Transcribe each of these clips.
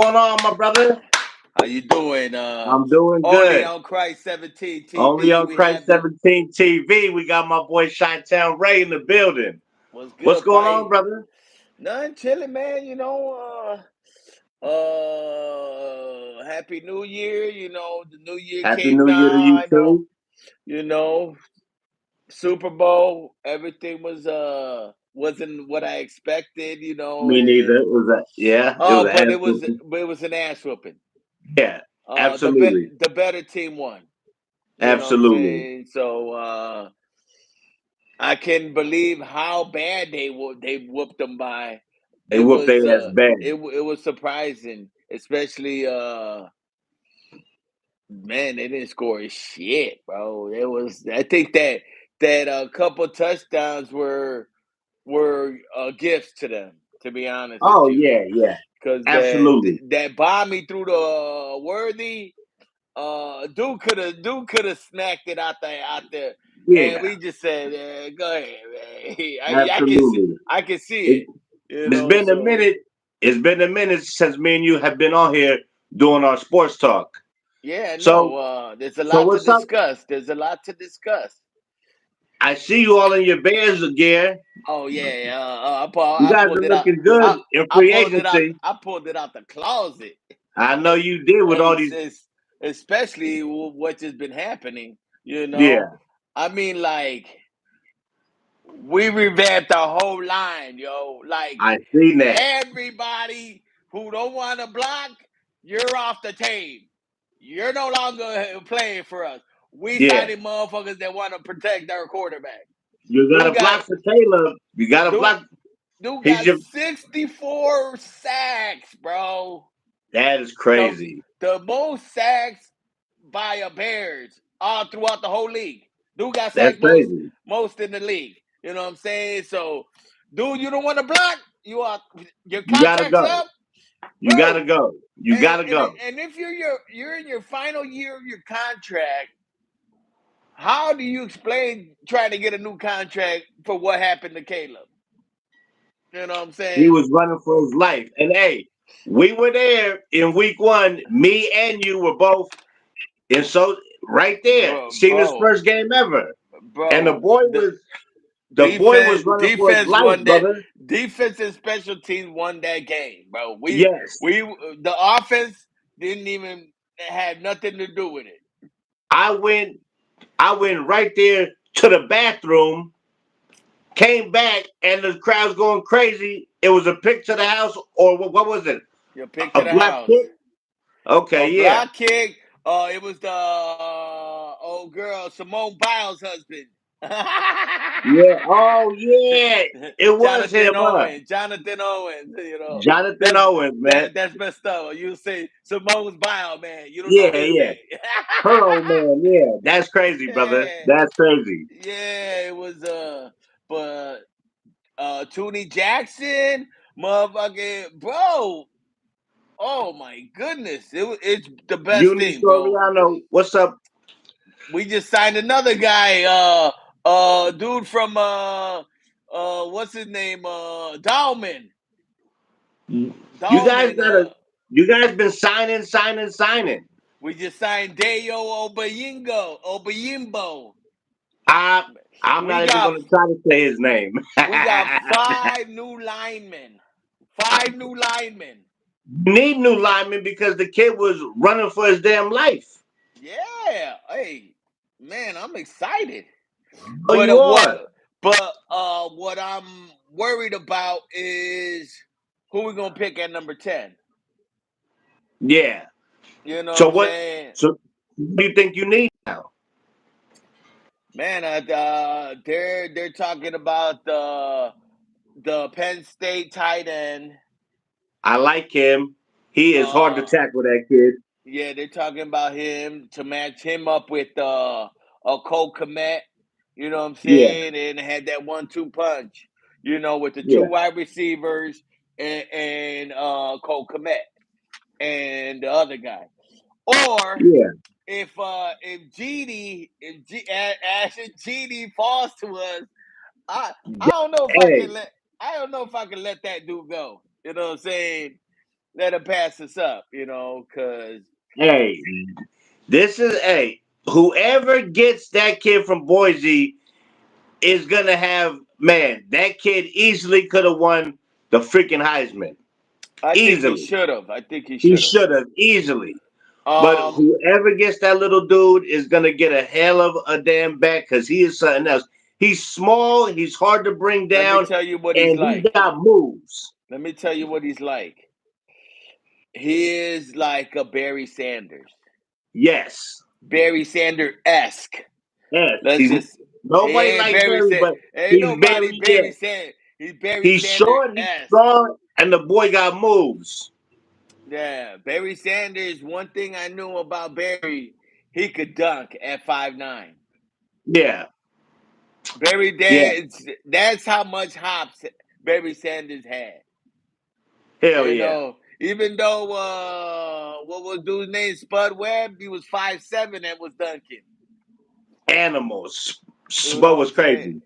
Going on, my brother? How you doing? I'm doing Only good. on Christ 17 Only TV. on We Christ have the 17 TV. We got my boy Chitown Ray in the building. what's What's good, going on, Pai? brother? None chilling, man. Happy New Year. The New Year Happy came New Year to now. you I know. too. You know, Super Bowl. Everything wasn't what I expected. Me neither. And It was an but ass it was whooping. but it was an ass whooping. Yeah, The be, absolutely, the better team won. You know what I'm absolutely. saying? So I can believe how bad they whooped them by. They It whooped was their ass bad. it was surprising, especially man, they didn't score shit, bro. It was I think that a couple touchdowns were gifts to them, to be honest with Oh you, yeah, yeah, because absolutely. that bombing through the Worthy. Duke could have smacked it out there, and Yeah, we just said, "Go ahead, man." absolutely. I can see It, it, it's been a So minute. It's been a minute since me and you have been on here doing our sports talk. yeah, no. So, There's a so lot to what's up? discuss. There's a lot to discuss. I see you all in your Bears gear. Oh yeah, You I guys pulled are it out. looking good I in free agency. I pulled it out the closet. I know you did with all these. It's especially what has been happening. You know, Yeah, I mean, like we revamped our whole line, yo. Like I seen that. everybody who don't want to block, you're off the team. You're no longer playing for us. We Yeah, signing motherfuckers that want to protect our quarterback. you got Dude to got block for Caleb. You got to dude, block. dude He's got your. 64 sacks, bro. That is The crazy. the most sacks by a Bears all throughout the whole league. Dude got That's sacked crazy. most in the league. You know what I'm saying? So, dude, you don't want to block. Your You got to contract's go. up, You got to bro. go. You got to go. And if you're in your final year of your contract, how do you explain trying to get a new contract for what happened to Caleb? You know what I'm He saying? was running for his life. And hey, we were there in week one. Me and you were both. And so right there, Bro, seen his bro, first game ever. And bro. the boy was running for his Defense life, won that. brother. Defense and special teams won that game, bro. Yes. We the offense didn't even have nothing to do with it. I went I went right there to the bathroom, came back, and the crowd's going crazy. It was a pick to the house, or what was it? You pick to A the black house. kick? A Okay, yeah. block kick. It was the old girl Simone Biles' husband. Yeah. Oh, yeah. It was him, Jonathan huh? Owens. Jonathan Owens. Jonathan That's Owens, man. that's messed up. You say Simone's Biles, man. You don't know Yeah, his yeah. name. Her old man, yeah. That's crazy, brother. Yeah, That's crazy. yeah, it was but Toonie Jackson, motherfucking bro. Oh my goodness, it's the best Uni thing, bro. Soriano, what's up? We just signed another guy, dude from what's his name, Dalman, You guys Dalman. gotta you guys been signing. We just signed Dayo Obayimbo. I I'm We not even got gonna try to say his name. we got five new linemen. Five new linemen. Need new linemen because the kid was running for his damn life. Yeah. Hey, man, I'm excited. Oh, But you are? what I'm worried about is who we gonna pick at number 10. Yeah. You know what So I'm what? saying? So what do you think you need now? Man, they're talking about the Penn State tight end. I like him. He is hard to Uh, tackle. That kid. yeah, they're talking about him to match him up with a Cole Komet. You know what I'm Yeah, saying? And had that 1-2 punch. With the two yeah, wide receivers and Cole Komet and the other guy. Or yeah. if Ashton Genie falls to us, I don't know if I Hey, can let I don't know if I can let that dude go. You know what I'm saying? let him pass us up, because Hey, this is whoever gets that kid from Boise is gonna have, man. That kid easily could have won the freaking Heisman. I think he Easily, should have. I think he he should have. should have easily. But Um, whoever gets that little dude is gonna get a hell of a damn back because he is something else. He's small, he's hard to bring let me down, tell you what he's and he like. got moves. Let me tell you what he's like. He is like a Barry Sanders. Yes, Barry Sanders esque. yes. Let's He's just he nobody ain't like Barry Barry, Sanders. but Ain't he's nobody Barry. Yeah, Barry Sanders. He's Barry he's Sanders short, he's esque. strong, and the boy got moves. Yeah, Barry Sanders. One thing I knew about Barry, he could dunk at 5'9". Yeah, Barry yeah. Dance. That's how much hops Barry Sanders had. Hell yeah. Even though what was dude's name, Spud Webb, he was 5'7" and was dunking. Animals. You know Spo what was I'm saying? crazy.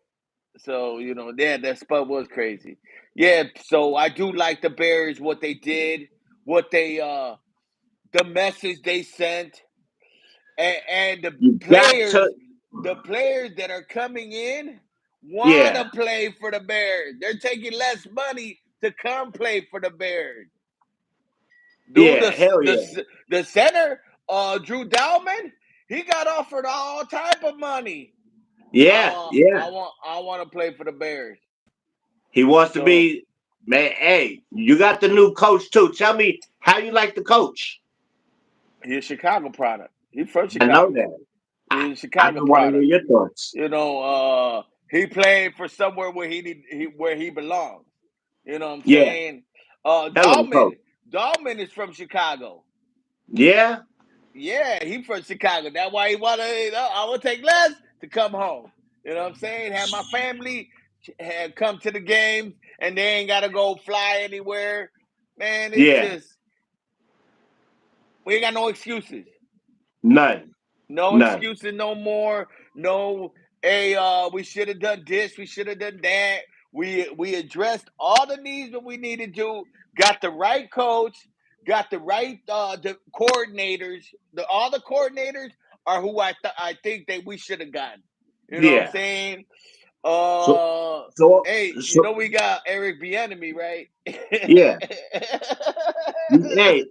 So, yeah, that Spud was crazy. Yeah, so I do like the Bears, what they did, what they the message they sent, and You got to, the players that are coming in want yeah, to play for the Bears. They're taking less money to come play for the Bears. Dude, yeah, hell yeah. the center, Drew Dalman, he got offered all type of money. Yeah, yeah. I want to play for the Bears. He wants to So be, man. Hey, you got the new coach too. Tell me how you like the coach. he's a Chicago product. He's from I know Chicago. that. I, He's a I Chicago just want to hear product. your thoughts. He played for somewhere where where he belongs. You know what I'm Yeah, saying? hell of a coach. Dahlman is from Chicago. Yeah, Yeah, he from Chicago. That's why he wanna. I will take less to come home. You know what I'm saying? Have my family had come to the games, and they ain't gotta go fly anywhere. Man, it's yeah. just we ain't got no excuses. None, No none. excuses no more. No, hey, we should have done this. We should have done that. We addressed all the needs that we needed to. Got the right coach. Got the right the coordinators. All the coordinators are who I think that we should have gotten. You know what I'm Yeah. saying? So, so, Hey, so, we got Eric Bieniemy, right? yeah. Hey,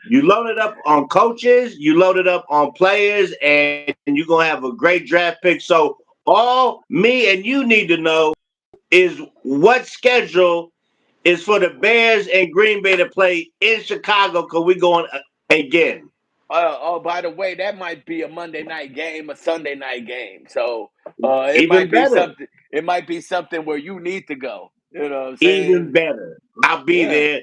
you loaded up on coaches, you loaded up on players, and you're gonna have a great draft pick. So all me and you need to know is what schedule is for the Bears and Green Bay to play in Chicago because we're going again. By the way, that might be a Monday night game, a Sunday night game. So it Even might be better. something. It might be something where you need to go. You know what I'm Even saying? better. I'll be Yeah, there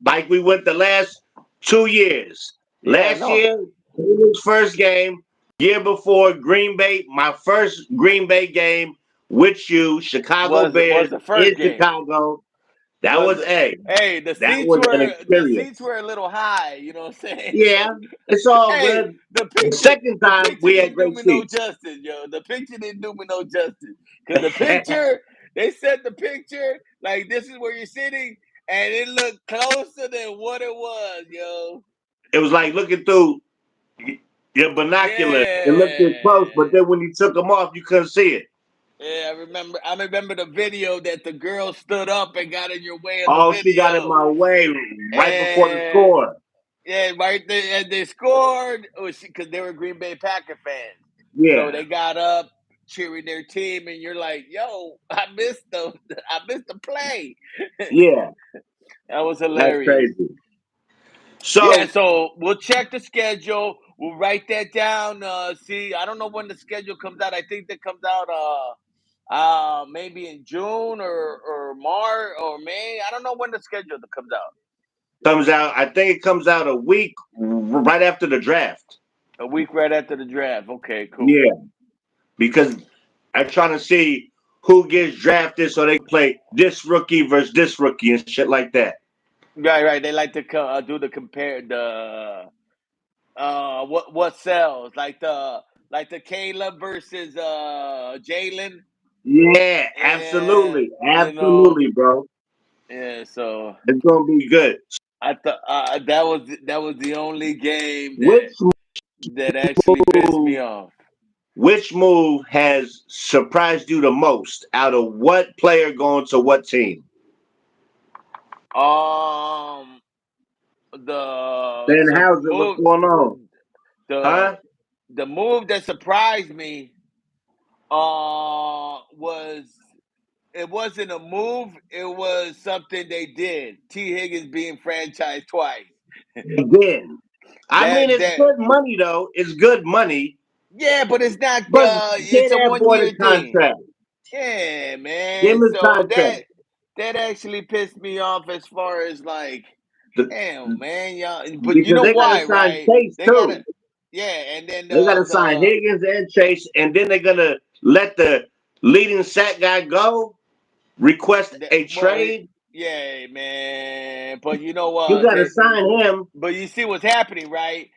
like we went the last 2 years. yeah, Last no. year, Cleveland's first game. Year before, Green Bay, my first Green Bay game with you, Chicago Was Bears the in first game? Chicago. That Was was a Hey, that was an the seats experience. were a little high. You know what I'm saying? Yeah, it's all Hey, good. The second the time picture we had didn't do great me no seats. justice, yo. The picture didn't do me no justice because they set the picture like this is where you're sitting, and it looked closer than what it was, yo. It was like looking through your binoculars. It looked Yeah, it close, but then when you took them off, you couldn't see it. yeah. I remember the video that the girl stood up and got in your way of the Oh, she got in video, my way right before the and score. yeah, right there, and they scored because they were Green Bay Packer fans. So Yeah, they got up cheering their team, and you're like, "Yo, I missed I missed the play." yeah, That was that's hilarious. crazy. Yeah, So so we'll check the schedule. We'll write that down. See, I don't know when the schedule comes out. I think that comes out maybe in June or March or May. I don't know when the schedule comes out. comes out. I think it comes out a week right after the draft. A week right after the draft. Okay, cool. Yeah, because I'm trying to see who gets drafted so they play this rookie versus this rookie and shit like that. Right, right. They like to do the compare the what sells like the Caleb versus Jalen. Yeah, Yeah, absolutely, absolutely, bro. yeah. So It's gonna be good. I thought that was the only game Which that actually pissed me move, off. which move has surprised you the most out of what player going to what team? Um, the Then some how's it? What's move going on? the Huh? the move that surprised me was it wasn't a move, it was something they did. T. Higgins being franchised twice. Again. I mean, That it's that good money though. It's good money, Yeah, but it's not but get it's a that boy the 1 year thing. contract. Yeah, Give him man. his So contract. that actually pissed me off as far as like, The- damn, man, y'all. But you because know they got to why, sign right? Chase They gotta, too. yeah, and then They got to sign Higgins and Chase, and then they're gonna let the leading sack guy go. Request a well, trade. yeah, man. But you know You what? got to sign him. But you see what's happening, right?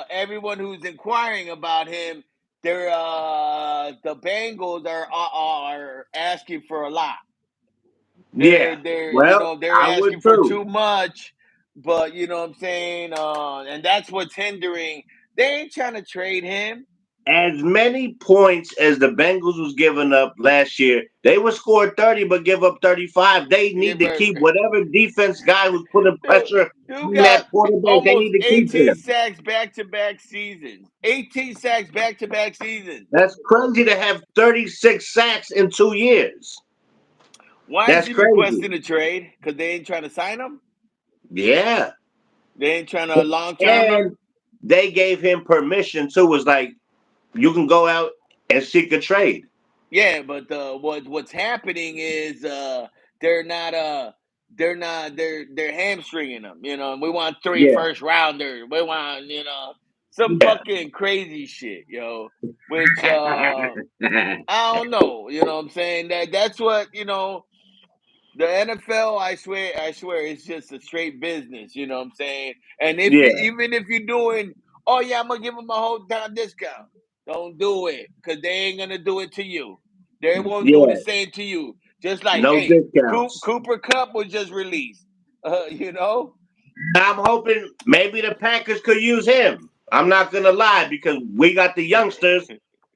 Everyone who's inquiring about him, they're the Bengals are asking for a lot. Yeah. They're Well, they're I would asking for too. too much, but you know what I'm saying, and that's what's hindering. They ain't trying to trade him. As many points as the Bengals was giving up last year, they would score 30 but give up 35. They Yeah, need to but keep whatever defense guy who's putting dude, pressure dude on that got quarterback. They almost need to keep 18 him. sacks back to back seasons. 18 sacks back to back seasons. That's crazy to have 36 sacks in 2 years. Why is That's he crazy. requesting a trade? Because they ain't trying to sign him. Yeah. They ain't trying to long term him. And they gave him permission too. Was like, you can go out and seek a trade. Yeah, but what's happening is they're not they're hamstringing them. You know, we want three Yeah. first rounders. We want some Yeah. fucking crazy shit, Which I don't know. You know what I'm saying? That's what the NFL. I swear, it's just a straight business. You know what I'm saying? And Yeah. even if you're doing, oh yeah, I'm gonna give them a whole time discount. Don't do it because they ain't gonna do it to you. They won't do the Yeah. same to you. Just like, No hey, discounts. Cooper Cup was just released. You know, I'm hoping maybe the Packers could use him. I'm not gonna lie because we got the youngsters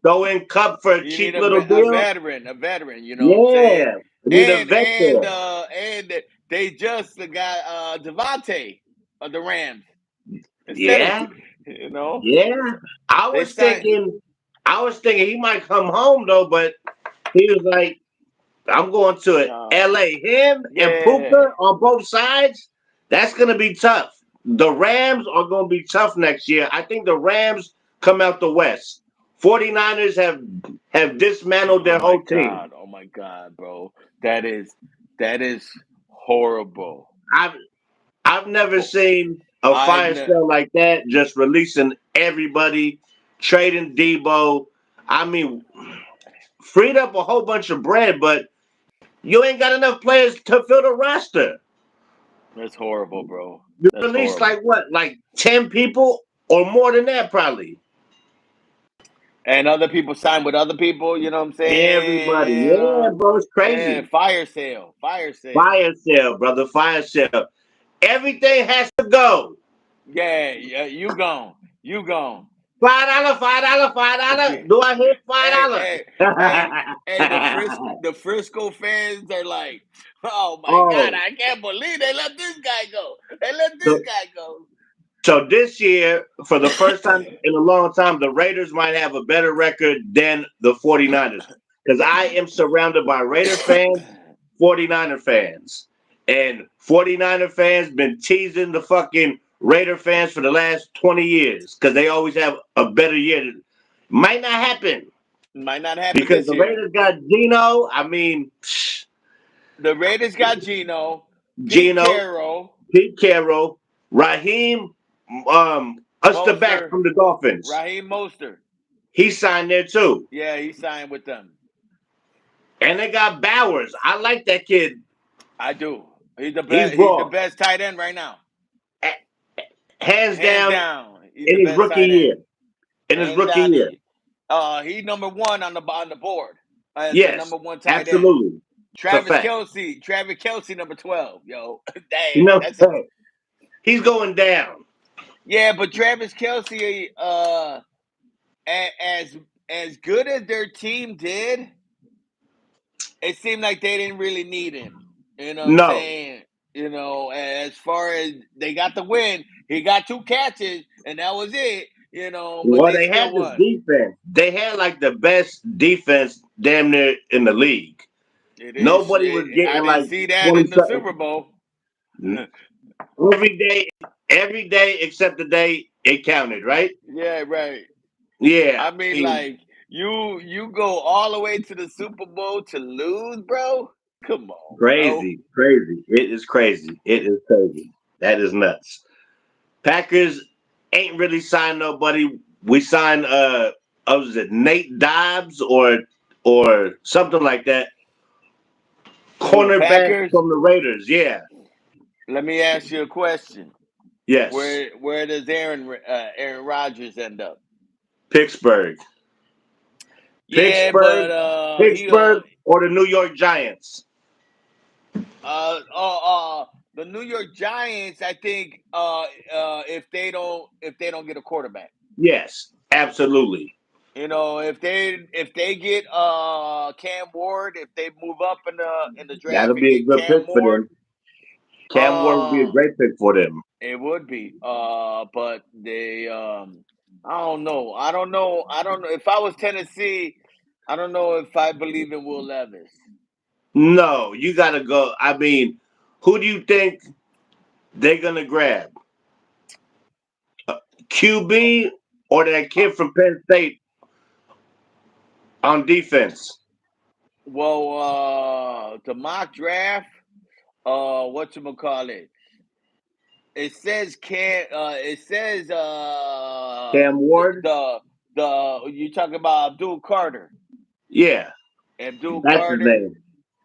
throwing Cup for a you need cheap little deal. a veteran. You know what I'm saying? Yeah, we need a vet there. And they just got Devontae of the Rams instead of Yeah, you know yeah. I they was signed. thinking, I was thinking he might come home though, but he was like, "I'm going to No, L.A." Him and yeah, Puka on both sides. That's gonna be tough. The Rams are gonna be tough next year. I think the Rams come out the West. 49ers have dismantled their whole team. oh my god, bro, that is that is horrible. I've I've never Ho- seen a I've fire ne- sale like that, just releasing everybody, trading Debo. I mean, freed up a whole bunch of bread, but you ain't got enough players to fill the roster. That's horrible, bro. You That's released like horrible. what, like 10 people or more than that, probably. And other people sign with other people. You know what I'm Everybody, saying? yeah, bro, it's And crazy. fire sale, fire sale. Fire sale, brother, fire sale. Everything has to go. Yeah, yeah, you gone. $5, $5, $5. Do I hear Hey, $5? hey, hey, the Frisco fans are like, oh my god, Oh, I can't believe they let this guy go. They let this so guy go. So this year, for the first time in a long time, the Raiders might have a better record than the 49ers. Because I am surrounded by Raider fans, 49er fans. And 49er fans been teasing the fucking Raider fans for the last 20 years. Because they always have a better year. Might not happen. Might not happen Because this the year. Raiders got Gino. I mean, The Raiders got Gino, Pete Gino, Carroll, Pete Carroll, Raheem Back Moster, from the Dolphins. Raheem Moster. He signed there too. Yeah, he signed with them. And they got Bowers. I like that kid. I do. He's the He's best. He's the raw. best tight end right now, Hands hands down down. He's in the his best rookie tight year. end, In his hands rookie down. year. He number one on the board as the Yes, number one tight end. absolutely. It's a fact. Travis Kelsey, number 12. Yo, You damn, know, that's a He's going down. Yeah, but Travis Kelsey, as as good as their team did, it seemed like they didn't really need him. You know what I'm No. saying? You know, as far as they got the win, he got 2 catches, and that was it. You know, but Well, they they still had the won. defense. They had like the best defense damn near in the league. It is. Nobody was I getting didn't like see that 20 in the something Super Bowl. every day, every day except the day it counted, right? Yeah, right. Yeah. I mean, like you go all the way to the Super Bowl to lose, bro. Come on, bro. Crazy, crazy. It is crazy. It is crazy. That is nuts. Packers ain't really signed nobody. We signed was it Nate Dobbs or something like that. Who the Cornerback Packers? from the Raiders. Yeah. Let me ask you a question. Yes. Where does Aaron Rodgers end up? Pittsburgh. Yeah, Pittsburgh. but he Pittsburgh or the New York Giants. uh uh uh the New York Giants. I think if they don't get a quarterback. Yes, absolutely. You know, if they get Cam Ward, if they move up in the draft That'll and be a get good Cam pick for Ward, them. Cam Ward would be a uh great pick for them. it would be. But they I don't know. I don't know. I don't know. If I was Tennessee, I don't know if I believe in Will Levis. No, you got to go. I mean, who do you think they're going to grab? QB or that Uh, kid from Penn State on defense? the mock draft, whatchamacallit, it says can it says Cam Ward? the you talking about Abdul Carter. Yeah, Abdul that's his Carter, name.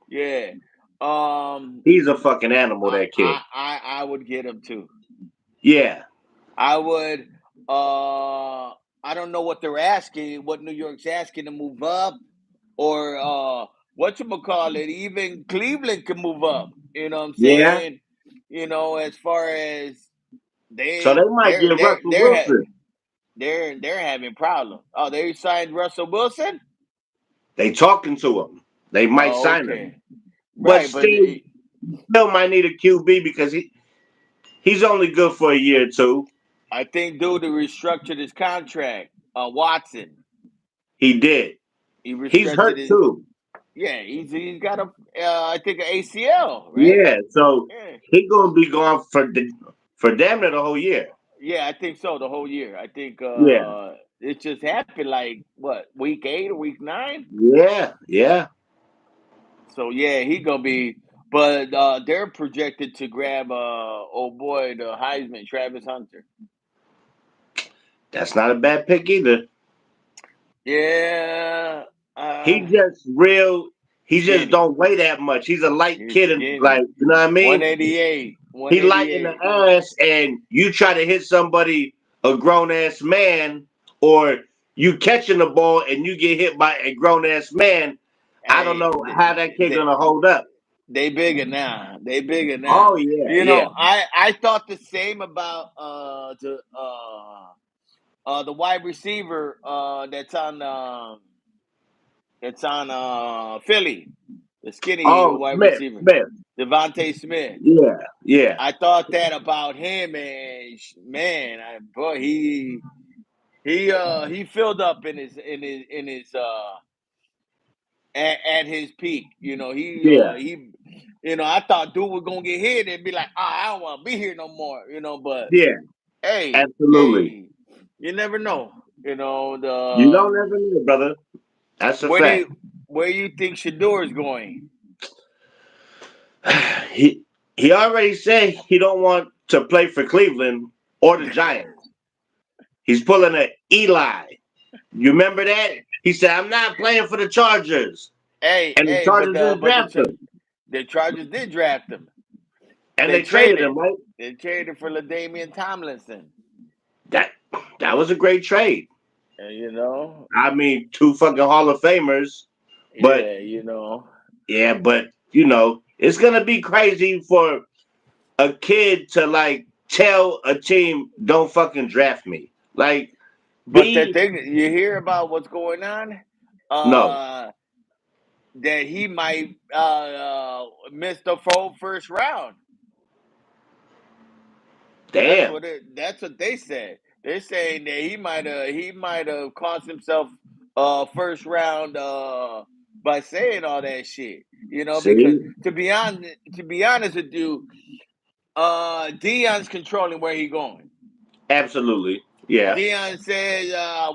yeah. Um He's a fucking animal, I that kid. I I, I would get him too. Yeah, I would I don't know what they're asking, what New York's asking to move up or whatchamacallit, even Cleveland can move up. You know what I'm yeah. saying? You know, as far as So they might get Russell Wilson. they're having problems. Oh, they signed Russell Wilson? They talking to him. They might Oh, sign him, okay. but Right, but still might need a QB because he's only good for a year or two. I think dude restructured his contract. Watson. He did. He He's restructured hurt his too. yeah, he's got a I think an ACL, right? Yeah, so Yeah. he gonna be gone for damn near the whole year. Yeah, I think so. The whole year. I think Yeah, it just happened like what, week 8 or week 9. yeah, yeah. So yeah, he gonna be. But they're projected to grab oh boy, the Heisman, Travis Hunter. That's not a bad pick either. Yeah, He just real. He just skinny. don't weigh that much. He's a light He's kid, and like skinny. you know what I mean. 188. He light in the 188. ass, and you try to hit somebody, a grown ass man, or you catching the ball and you get hit by a grown ass man. I don't Hey, know how that kid gonna hold up. they bigger now. They bigger now. Oh yeah, You yeah. know, I thought the same about the wide receiver that's on Philly, the skinny Oh, wide Smith, receiver, Smith. Devontae Smith. Yeah, yeah, I thought that about him, and man, boy, he filled up in his at his peak. You know, yeah, he you know, I thought dude was gonna get hit and be like, I don't want to be here no more. You know, but yeah. Absolutely. hey, you never know. You know You the don't ever know, brother. That's a where do fact. you, where you think Shador is going? he he already said he don't want to play for Cleveland or the Giants. He's pulling a Eli. You remember that? He said, "I'm not playing for the Chargers," and the Chargers didn't draft him, the Chargers did draft him. and They they traded him. traded. Right? They traded for LaDainian Tomlinson. That that was a great trade. And, you know, I mean, two fucking Hall of Famers, but yeah, you know. yeah, but it's gonna be crazy for a kid to like tell a team don't fucking draft me. Like, But the be thing you hear about what's going on, no, that he might miss the whole first round. damn. That's what they said. They're saying that he might have cost himself first round by saying all that shit. Because See, to be honest with you, Dion's controlling where he going. absolutely, yeah, Dion says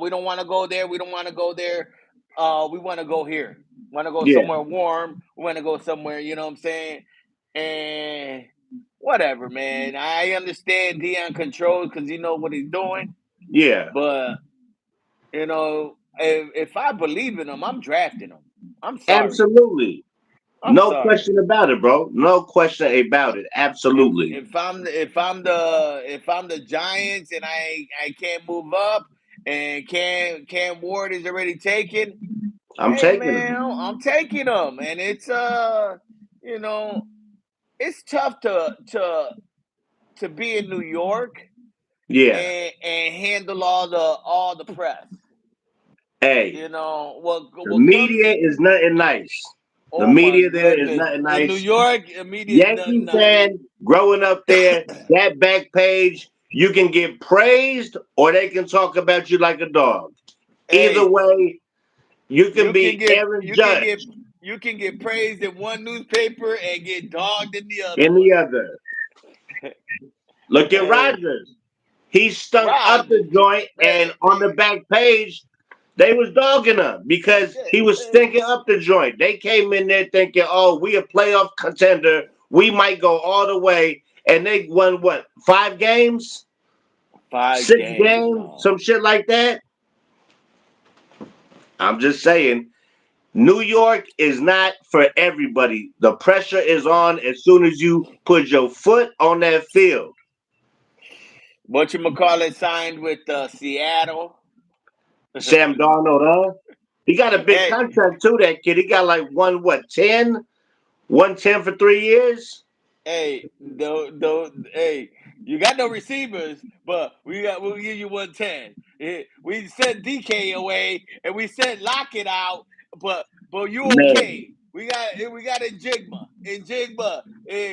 we don't want to go there. We don't want to go there. We want to go here. Want to go yeah, somewhere warm. We want to go somewhere. You know what I'm saying? And whatever, man. I understand Dion controls because he know what he's doing. yeah, But if I believe in him, I'm drafting him. I'm sorry. absolutely. I'm No sorry. question about it, bro. No question about it. If Absolutely. I'm the Giants and I can't move up and Cam Ward is already taken, I'm hey taking man, him. I'm taking them, and it's you know it's tough to be in New York Yeah. and handle all the press. Hey, the What comes. media is nothing nice. The Oh my media there is goodness! nothing In New nice. York, media is nothing Yankee nice. fan growing up there, that back page, you can get praised or they can talk about you like a dog. Either Hey, way, you can you can be get Aaron you can get Judge you can get praised in one newspaper and get dogged in the other in one. the other. Look at Hey, Rogers. He stunk up the Rogers, joint, and on the hey, back page, they was dogging him because he was hey, stinking up the joint. They came in there thinking, "Oh, we a playoff contender. We might go all the way." And they won what? 5 games, 5 games, 6 games, no. some shit like that. I'm just saying, New York is not for everybody. The pressure is on as soon as you put your foot on that field. What you call it signed with Seattle? Sam Darnold, huh? He got a big Hey, contract too, that kid. He got like 110 for 3 years. hey, you got no receivers, but we'll give you 110. We sent DK away and we sent Lockett out, but you Man, okay? We got Njigba,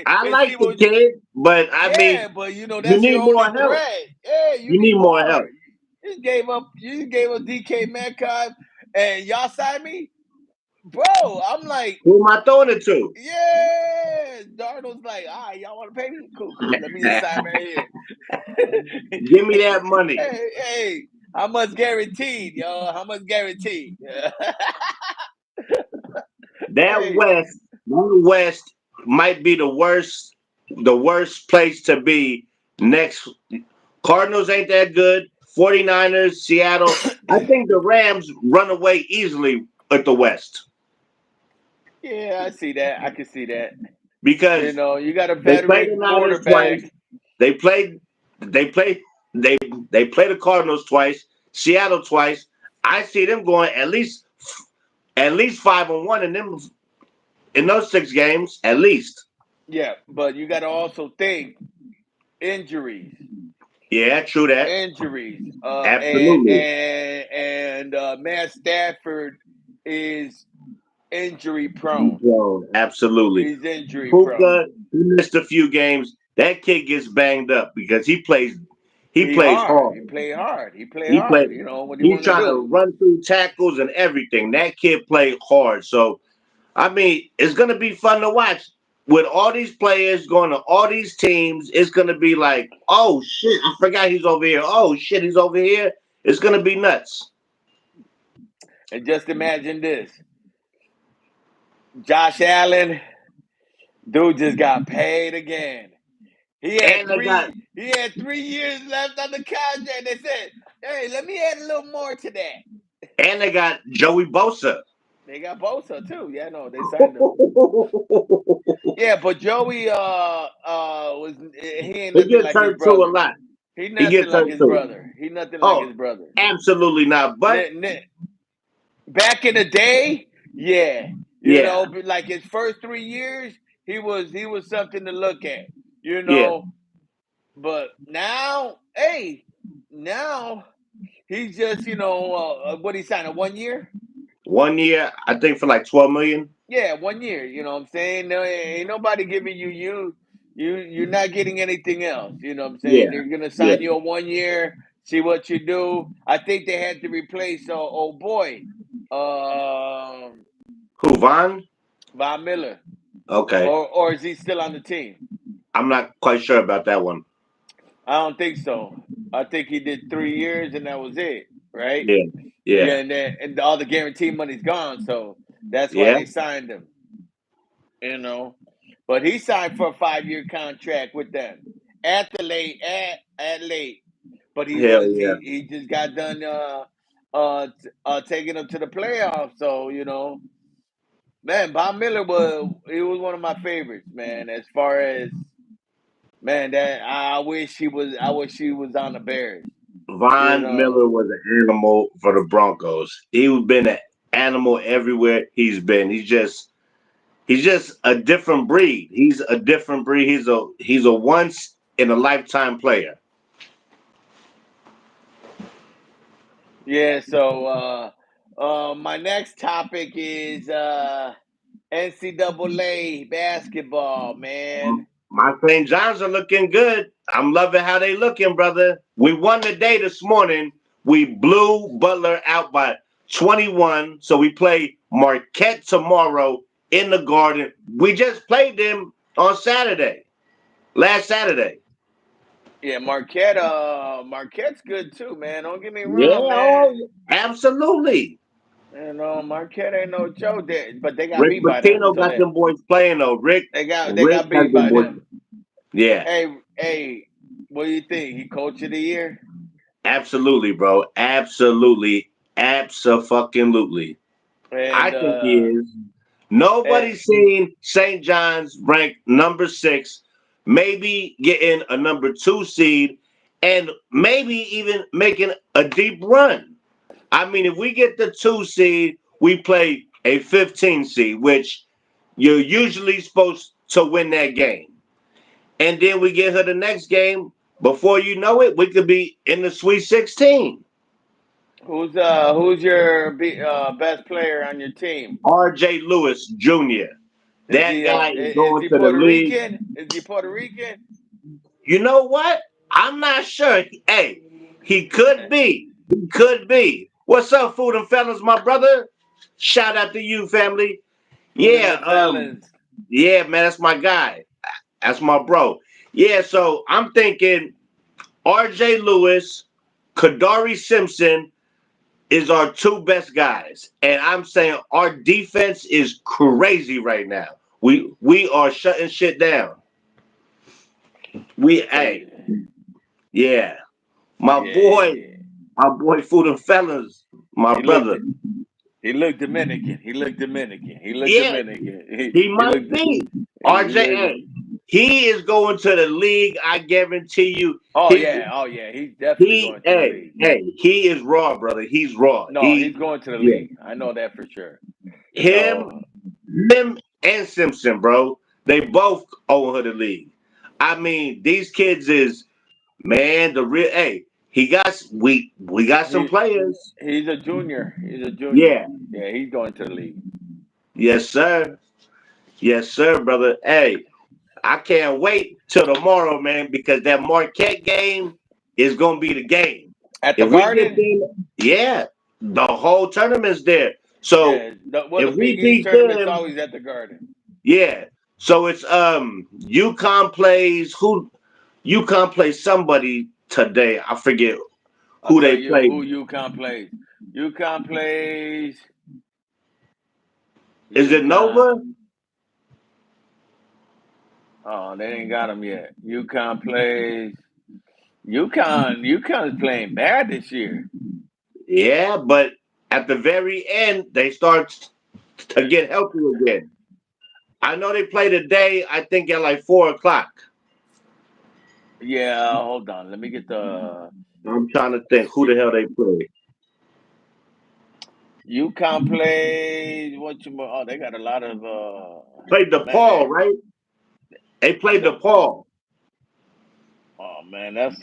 I and like see the what. kid, but I mean, Yeah, but you that's need your more only help. threat. Yeah, you You need need more more. help. You gave up DK Metcalf, and y'all signed me, bro. I'm like, Who am I throwing it to? yeah. Darnold's like, all right, y'all want to pay me? Cool, cool. Let me just sign right here. Give me that money. Hey, how much guaranteed, yo? How much guaranteed? That Hey, West might be the worst place to be next. Cardinals ain't that good. 49ers, Seattle. I think the Rams run away easily at the West yeah, I see that. I can see that. because You got a they played the veteran Niners twice. quarterback. They played they played they they played the Cardinals twice, Seattle twice. I see them going at least 5-1 in those 6 games, at least. Yeah, but you got to also think injuries, Yeah, true that. injuries. Absolutely. Matt Stafford is injury prone. Bro, absolutely. He's injury prone. Puka, he missed a few games. That kid gets banged up because he He plays hard. hard. He play hard. He play He play hard. What do you he's want to trying to do? run through tackles and everything. That kid played hard. So I mean, it's gonna be fun to watch. With all these players going to all these teams, it's gonna be like, oh shit, I forgot he's over here. Oh shit, he's over here. It's gonna be nuts. And just imagine this: Josh Allen, dude, just got paid again. He had And they got three. He had 3 years left on the contract. They said, "Hey, let me add a little more to that." and they got Joey Bosa. They got Bosa too. Yeah, no, they signed him. Yeah, but Joey he ain't He nothing gets like his hurt too a brother. lot. He He nothing gets like hurt his too. brother. He nothing like Oh, his brother. absolutely not. But Back in the day, yeah, yeah, but like his first 3 years, he was something to look at. You yeah, know, But now, hey, now he's just what he signed a 1 year. 1 year, I think for like 12 million. Yeah, 1 year. You know what I'm saying? No, ain't nobody giving you're not getting anything else. You know what I'm saying? Yeah, They're gonna yeah. sign you a 1 year, see what you do. I think they had to replace oh boy, um, Who, Von? Von Miller, Okay. or is he still on the team? I'm not quite sure about that one. I don't think so. I think he did 3 years and that was it, right? Yeah, Yeah, yeah, and all the guarantee money's gone, so that's why yeah. they signed him. You know, but he signed for a 5 year contract with them at the late at late. But Hell yeah. he just got done taking them to the playoffs. So man, Bob Miller was one of my favorites, man. As far as man, that I wish he was on the Bears. You Von know, Miller was an animal for the Broncos. He's been an animal everywhere he's been. He's just a different breed. He's a different breed. He's a once in a lifetime player. yeah. So my next topic is NCAA basketball, man. My St. John's are looking good. I'm loving how they looking, brother. We won the day this morning. We blew Butler out by 21. So we play Marquette tomorrow in the Garden. We just played them on Saturday, last Saturday. Yeah, Marquette's good too, man. Don't get me Yeah, wrong, man. oh, absolutely. Marquette ain't no joke. But they got Rick beat by them, Pitino so got them boys playing though. they Rick got has beat them by boys. them. Yeah, Hey, what do you think? He coach of the year? absolutely, bro. Absolutely, absolutely. I And think he is. eh, Nobody's seen St. John's ranked number 6, maybe getting a number 2 seed, and maybe even making a deep run. I mean, if we get the 2 seed, we play a 15 seed, which you're usually supposed to win that game. And then we get her the next game. Before you know it, we could be in the Sweet 16. who's your best player on your team? R.J. Lewis Jr. That guy is Is going he to the Puerto league. Rican? Is he Puerto Rican? You know what? I'm not sure. Hey, he could be. He could be. What's up, food and fellas, my brother? Shout out to you, family. Food in Yeah, the felons. yeah, man, that's my guy. That's my bro. Yeah, so I'm thinking RJ Lewis, Kadari Simpson is our two best guys. And I'm saying our defense is crazy right now. We are shutting shit down. So Hey, yeah. My boy, yeah. my boy Food and Fellas, my He looked brother. he looked Dominican. He looked Dominican. He looked Yeah, Dominican. he He might looked be. he RJ, looked he is going to the league. I guarantee you. Oh His yeah, oh yeah. He's definitely he, going to the hey, league. hey, he is raw, brother. He's raw. No, he's going to the Yeah, league. I know that for sure. him, So him, and Simpson, bro. They both owe her the league. I mean, these kids is man. The real, hey, we got some he players. he's a junior. He's a junior. Yeah, Yeah, he's going to the league. yes, sir. Yes, sir, brother. Hey, I can't wait till tomorrow, man, because that Marquette game is gonna be the game. At the If we get Garden? them, yeah, the whole tournament's there. So Yeah. The if we Big East beat tournament's them, always at the Garden. yeah. So it's UConn plays UConn plays somebody today. I forget I'll who tell they you play. who UConn plays. UConn plays Is it UConn. Nova? Oh, they ain't got him yet. UConn plays. UConn is playing bad this year. Yeah, but at the very end they start to get healthy again. I know they play today. I think at like 4 o'clock. Yeah, hold on. Let me get the I'm trying to think who the hell they play. UConn plays. Oh, they got a lot of Played man. DePaul, right? They played The DePaul. Oh man, that's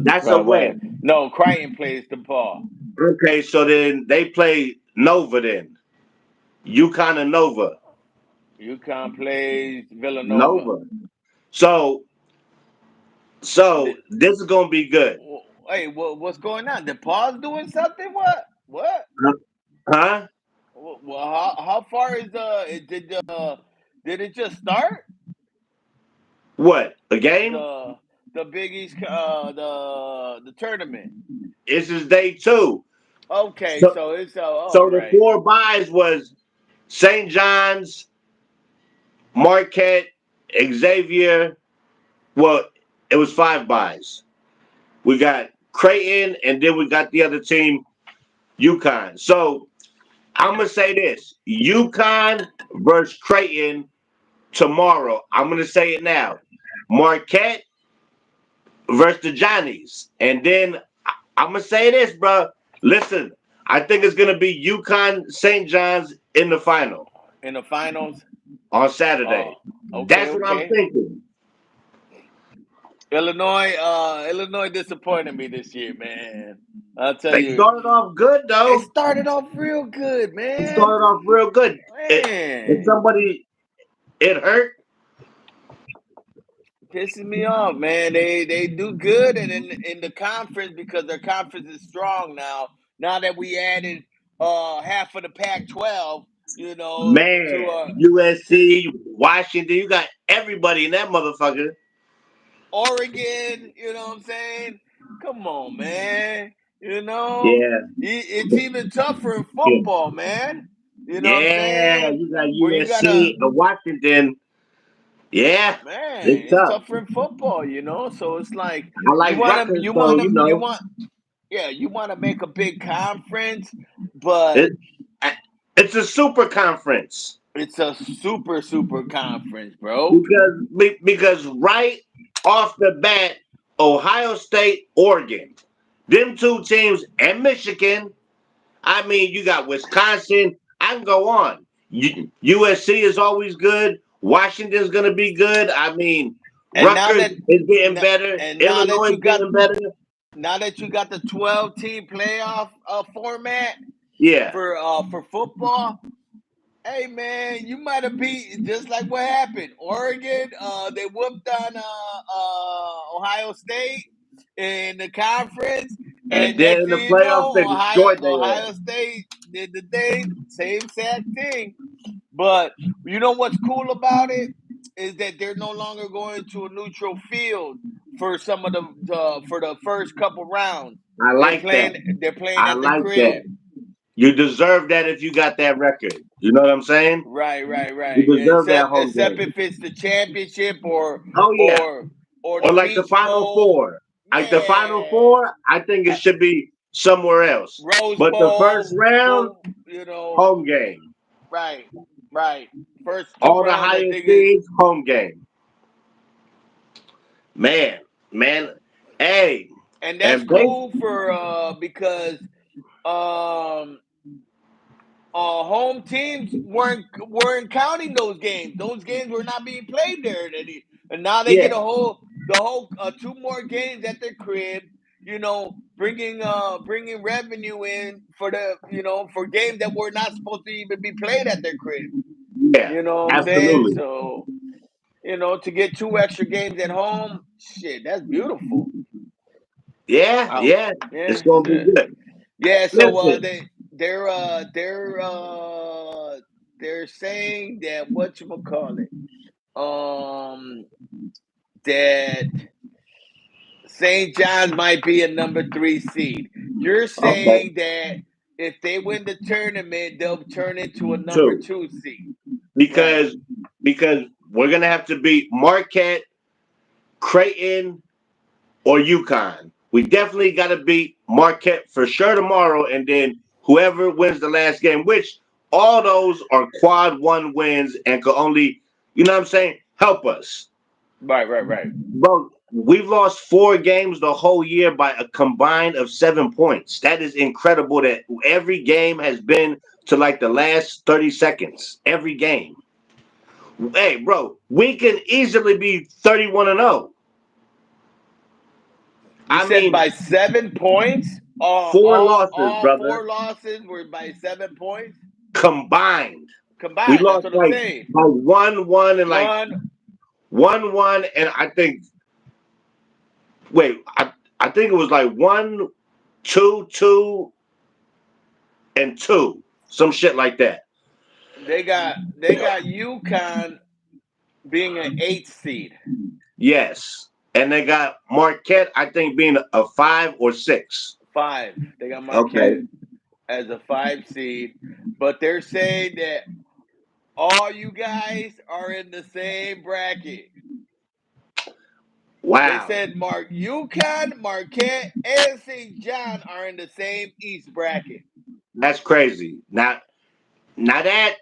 That's a wait. win. No, Crichton plays DePaul. Okay, so then they play Nova then. UConn and Nova. UConn plays Villanova. Nova. So so The, this is gonna be good. hey, what's going on? DePaul's doing something? What? What? Huh? Well, how far is did it just start What? A game? the Big East the tournament? This is day two. Okay, So so it's all so the right. four buys was St. John's, Marquette, Xavier. Well, it was five buys. We got Creighton, and then we got the other team, UConn. So I'm gonna say this: UConn versus Creighton tomorrow. I'm gonna say it now. Marquette versus the Johnnies, and then I'm gonna say this, bro. Listen, I think it's gonna be UConn St. John's in the final In the finals. on Saturday. Oh, okay, That's what I'm okay. thinking. Illinois disappointed me this year, man. I'll tell They you, started off good it though. started off real good, They man. started off real good. If Man, somebody it hurt, pissing me off, man. They do good and in the conference because their conference is strong now. Now that we added half of the Pac-12, to man, to USC, Washington, you got everybody in that motherfucker. Oregon, you know what I'm saying? Come on, man. You know, Yeah, it's even tougher in yeah, football, man. You know what I'm yeah. saying? You got Where you gotta, USC and Washington. Yeah, man, it's it's tough. tougher in football, So it's like I like Rutgers, so yeah, you want to make a big conference, but it, it's a super conference it's a super conference, bro. because right off the bat, Ohio State, Oregon, them two teams, and Michigan. I mean, you got Wisconsin. I can go on. USC is always good. Washington's going to be good. I mean, And now Rutgers that is getting n- better. and Illinois is getting better. now that you got the 12 team playoff format Yeah. for football, hey man, you might have beat just like what happened. Oregon, they whooped on Ohio State in the conference, And and then next in the thing you playoffs, they know, destroyed their ass. Ohio State did the thing, same exact thing. But you know what's cool about it is that they're no longer going to a neutral field for some of for the first couple rounds. I like that. They're playing I at the like that. crib. You deserve that if you got that record. You know what I'm saying? You Right. deserve that home Except game. if it's the championship Oh, yeah. or Or the like the Peach Final Bowl. Four. Like the Final Yeah. Four, I think it should be somewhere else. Rouse But the first Bowl, round, home game. right, right. First two All the rounds, I highest think is seeds, home game. Man, man. Hey, and that's and they, cool for because um home teams weren't counting those games. Those games were not being played there, and now they get yeah, the whole two more games at their crib. Bringing revenue in for for games that were not supposed to even be played at their crib. yeah, You know what I'm saying? absolutely. So to get two extra games at home, shit, that's beautiful. Yeah, Wow. yeah. It's Yeah, gonna be yeah. good. Yeah, so Listen, they're they're saying that what you gonna call it? Um that St. John's might be a number 3 seed. You're okay, saying that if they win the tournament, they'll turn into a number two. 2 seed. Right. Because because we're gonna have to beat Marquette, Creighton, or UConn. We definitely got to beat Marquette for sure tomorrow, and then whoever wins the last game, which all those are quad one wins and could only, you know what I'm saying, help us. Right. Bro, we've lost 4 games the whole year by a combined of 7 points. That is incredible that every game has been to like the last 30 seconds. Every game. Hey, bro, we can easily be 31-0. You I said mean, by 7 points? four losses, All brother, 4 losses were by 7 points combined. We combined. That's lost what I'm like saying. by 1-1 and like One. 1-1, and I think I think it was like 1-2-2 and 2, some shit like that. They got UConn being an 8th seed. Yes, and they got Marquette, I think, being a 5 or 6. 5. They got Okay, Marquette as a 5 seed, but they're saying that all you guys are in the same bracket. They wow, said UConn, Marquette, and St. John are in the same East bracket. that's crazy. Now that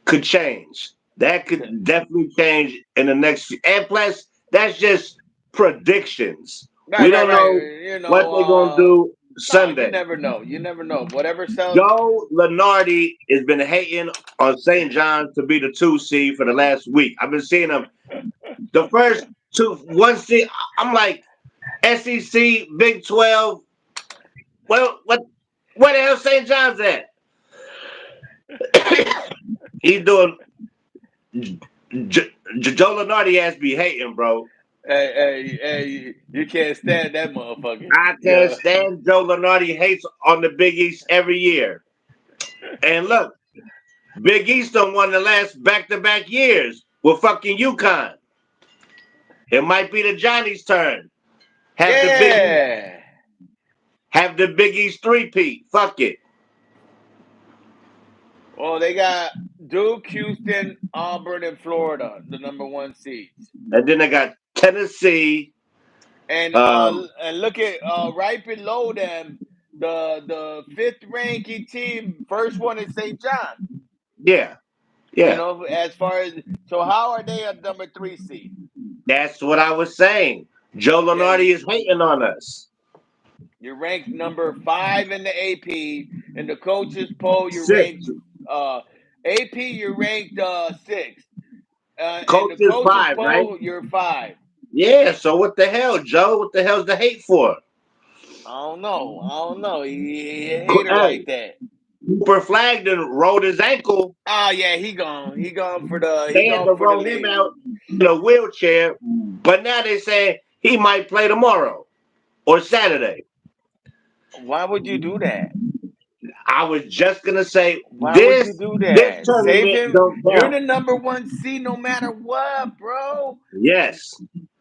could change. That could definitely change in the next. And plus, that's just predictions. We Right. don't know You what know, they're gonna do no, you Sunday. never know. You never know. Whatever sells. Joe Lenardi has been hating on St. John's to be the 2 seed for the last week. I've been seeing him the first 1 seed. I'm like SEC, Big 12. Well, where the hell St. John's at? He's doing Joe Lenardi has be hating, bro. Hey, you can't stand that motherfucker. I can't Yeah. stand Joe Lenardi hates on the Big East every year. And look, Big East done won the last back-to-back years with fucking UConn. It might be the Johnny's turn. Have the Big East, Yeah. have the Big East three-peat. Fuck it. Well, they got Duke, Houston, Auburn, and Florida, the number 1 seeds. And then they got Tennessee. And look at right below them, the 5th ranking team, first one is St. John. Yeah, You yeah. know, as far as so, how are they a number 3 seed? That's what I was saying. Joe Yeah, Lenardi is hating on us. you're ranked number 5 in the AP. In the coaches poll, you're 6. ranked AP. You're ranked 6th. In Coach the is coaches 5, right? poll, you're 5. Yeah, so what the hell, Joe? What the hell's the hate for? I don't know. He a hater Hey, like that. Cooper Flagden rolled his ankle. Oh yeah, he gone. He gone for They had to the roll him league. out in a wheelchair, but now they say he might play tomorrow or Saturday. Why would you do that? I was just gonna say Why would you this do this that? Save tournament him. don't You're count. the number 1 seed no matter what, bro. Yes,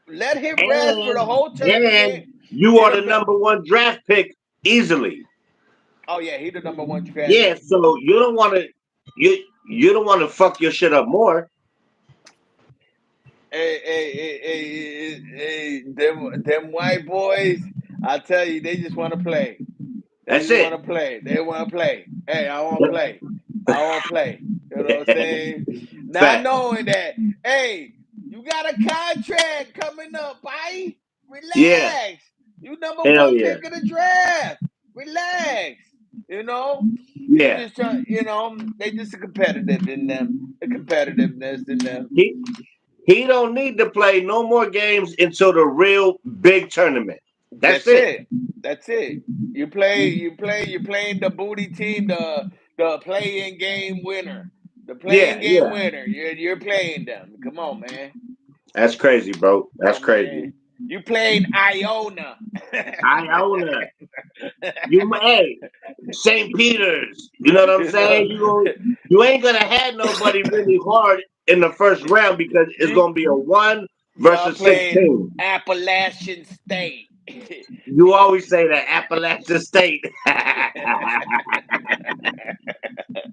Let him rest for the and whole tournament. you Get are the him back. number 1 draft pick easily. Oh yeah, he the number 1 draft Yeah, pick. so you don't want to fuck your shit up more. Them white boys. I tell you, they just want to play. They That's just want it. to play. They want to play. Hey, I want to play. I want to play. You know what I'm saying? Not Fact. knowing that, hey, you got a contract coming up, bye. Yeah. Relax. You number Hell 1 yeah. pick of the draft. Relax. You know, you Yeah. just try. You know, they just competitive in them. The competitiveness in them. He don't need to play no more games until the real big tournament. That's That's it. it. That's it. You're playing the booty team, the play-in game winner. The Yeah, playing game yeah. winner. You're playing them. Come on, man. That's crazy, bro. Come That's on, man. crazy. You playing Iona. I own that. Hey, St. Peter's. You know what I'm You know, saying? You ain't gonna have nobody really hard in the first round because it's you gonna be a 1 y'all versus playing 16. Appalachian State. You always say that Appalachian State.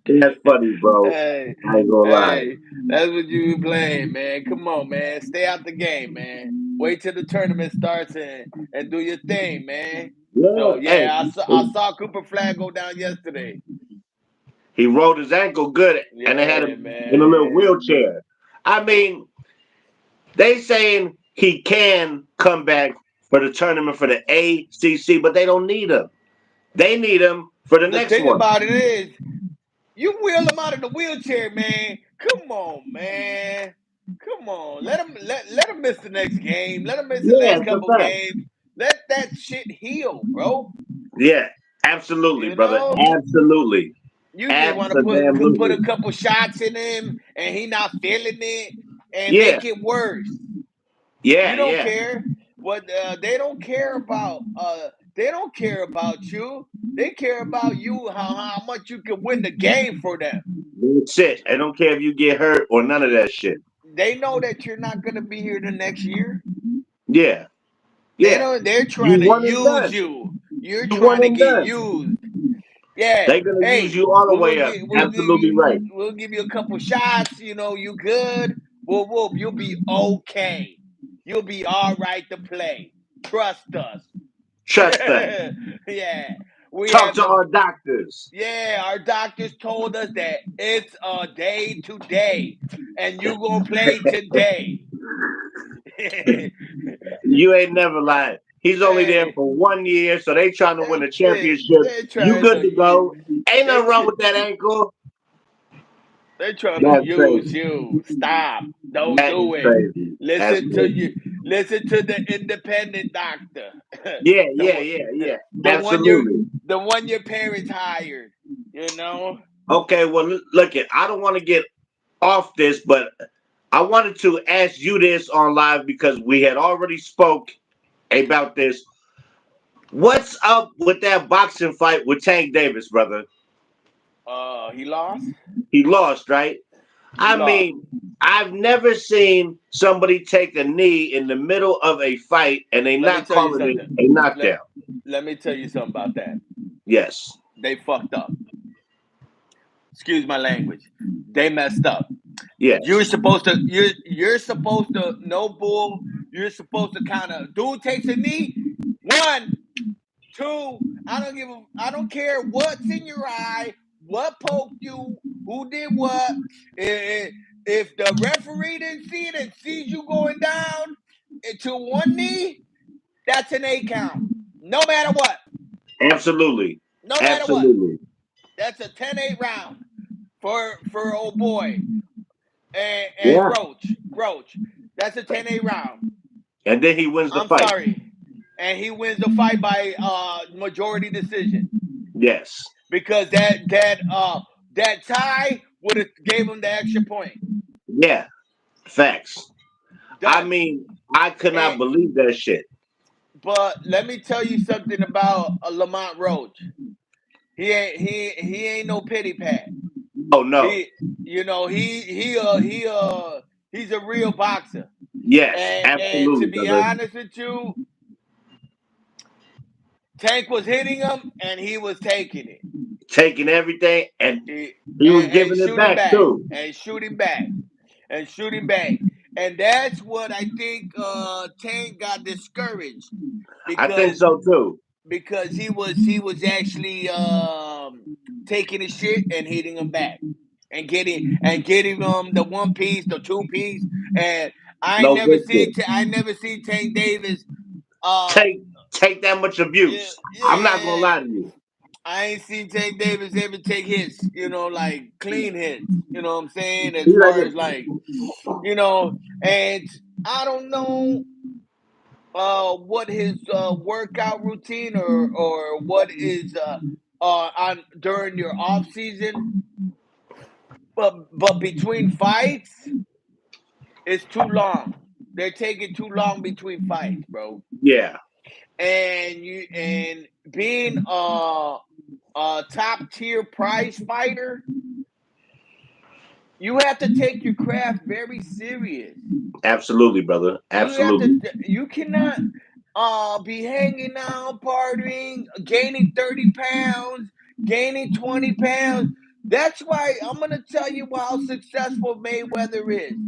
That's funny, bro. Hey, I ain't gonna lie. hey, that's what you be playing, man. Come on, man. Stay out the game, man. Wait till the tournament starts and do your thing, man. Yeah, So hey, yeah, I saw Cooper Flag go down yesterday. he rolled his ankle good, and they had Yeah, him in a little man. wheelchair. I mean, they saying he can come back for the tournament for the ACC, but they don't need him. They need him for the The next thing one. about it is, you wheel him out of the wheelchair, man. Come on, man. Come on. Let him miss the next game. Let him miss the Yeah, next it's a couple fact. games. Let that shit heal, bro. Yeah, absolutely, You brother. know, Absolutely. you just want to put a Absolutely. couple shots in him, and he not feeling it, and Yeah. make it worse. You Yeah, don't yeah. care what they don't care about. They don't care about you. They care about you. How much you can win the game for them. That's it. I don't care if you get hurt or none of that shit. They know that you're not gonna be here the next year. Yeah. They Yeah. don't. They're You trying to one and use done. you. You're You one trying to and get done. used. Yeah. They're gonna use Hey, you all the we'll way up. get we'll give Absolutely you right. we'll give you a couple shots. You know, you good. Whoop whoop. You'll be okay. You'll be all right to play. Trust us. Trust us. Yeah. We Talk have to the our doctors. yeah, our doctors told us that it's a day today, and you gonna play today. You ain't never lied. He's only there Hey, for 1 year, so they trying to win a that's it. championship. They're You trying good to to go. Ain't they nothing wrong tr- with that ankle. they're trying to That's use crazy. you. Stop. Don't That is do it. crazy. That's Listen to you. crazy. Listen to the independent doctor. Yeah, the yeah, one yeah, the, yeah. the one your Absolutely. the one your parents hired. You know. Okay, well, look it. I don't want to get off this, but I wanted to ask you this on live because we had already spoke about this. What's up with that boxing fight with Tank Davis, brother? He lost. He lost, right? He I lost. mean, I've never seen somebody take a knee in the middle of a fight and they Let me not tell you calling it something. a Let knockdown. Let me tell you something about that. Yes. They fucked up. Excuse my language. They messed up. You're Yes. supposed to you're supposed to no bull. You're supposed to kind of dude takes a knee. One, two. I don't care what's in your eye, what poked you, who did what. If the referee didn't see it and sees you going down into one knee, that's an 8 count. No matter what. Absolutely. No matter what. Absolutely. That's a 10-8 round for old boy and Yeah. Roach. That's a 10-8 round. And then he wins the I'm fight. sorry. And he wins the fight by majority decision. Yes. Because that tie would have gave him the extra point. Yeah. Facts. I Done. mean, I could And, not believe that shit. but let me tell you something about Lamont Roach. He ain't no pity pat. Oh no. He you know he's a real boxer. Yes. And to Absolutely, be brother. honest with you, Tank was hitting him and he was taking it. Taking everything and He, he was and giving it shooting back back too. and shooting back and shooting back. And that's what I think Tank got discouraged I think because so too. he was actually taking his shit and hitting him back and getting the one piece, the two piece, and No good shit. I never seen Tank Davis. Uh, Take take that much yeah, abuse. I'm not gonna yeah. lie to you. I ain't seen Tank Davis ever take hits, like clean hits. You know what I'm saying? As He's like far as this. like, and I don't know what his workout routine or what is on during your off season, but between fights, it's too long. They're taking too long between fights, bro. Yeah, And being a top tier prize fighter, you have to take your craft very serious. absolutely, brother. You have to. Absolutely. You cannot be hanging out, partying, gaining 30 pounds, gaining 20 pounds. That's why I'm gonna tell you how successful Mayweather is.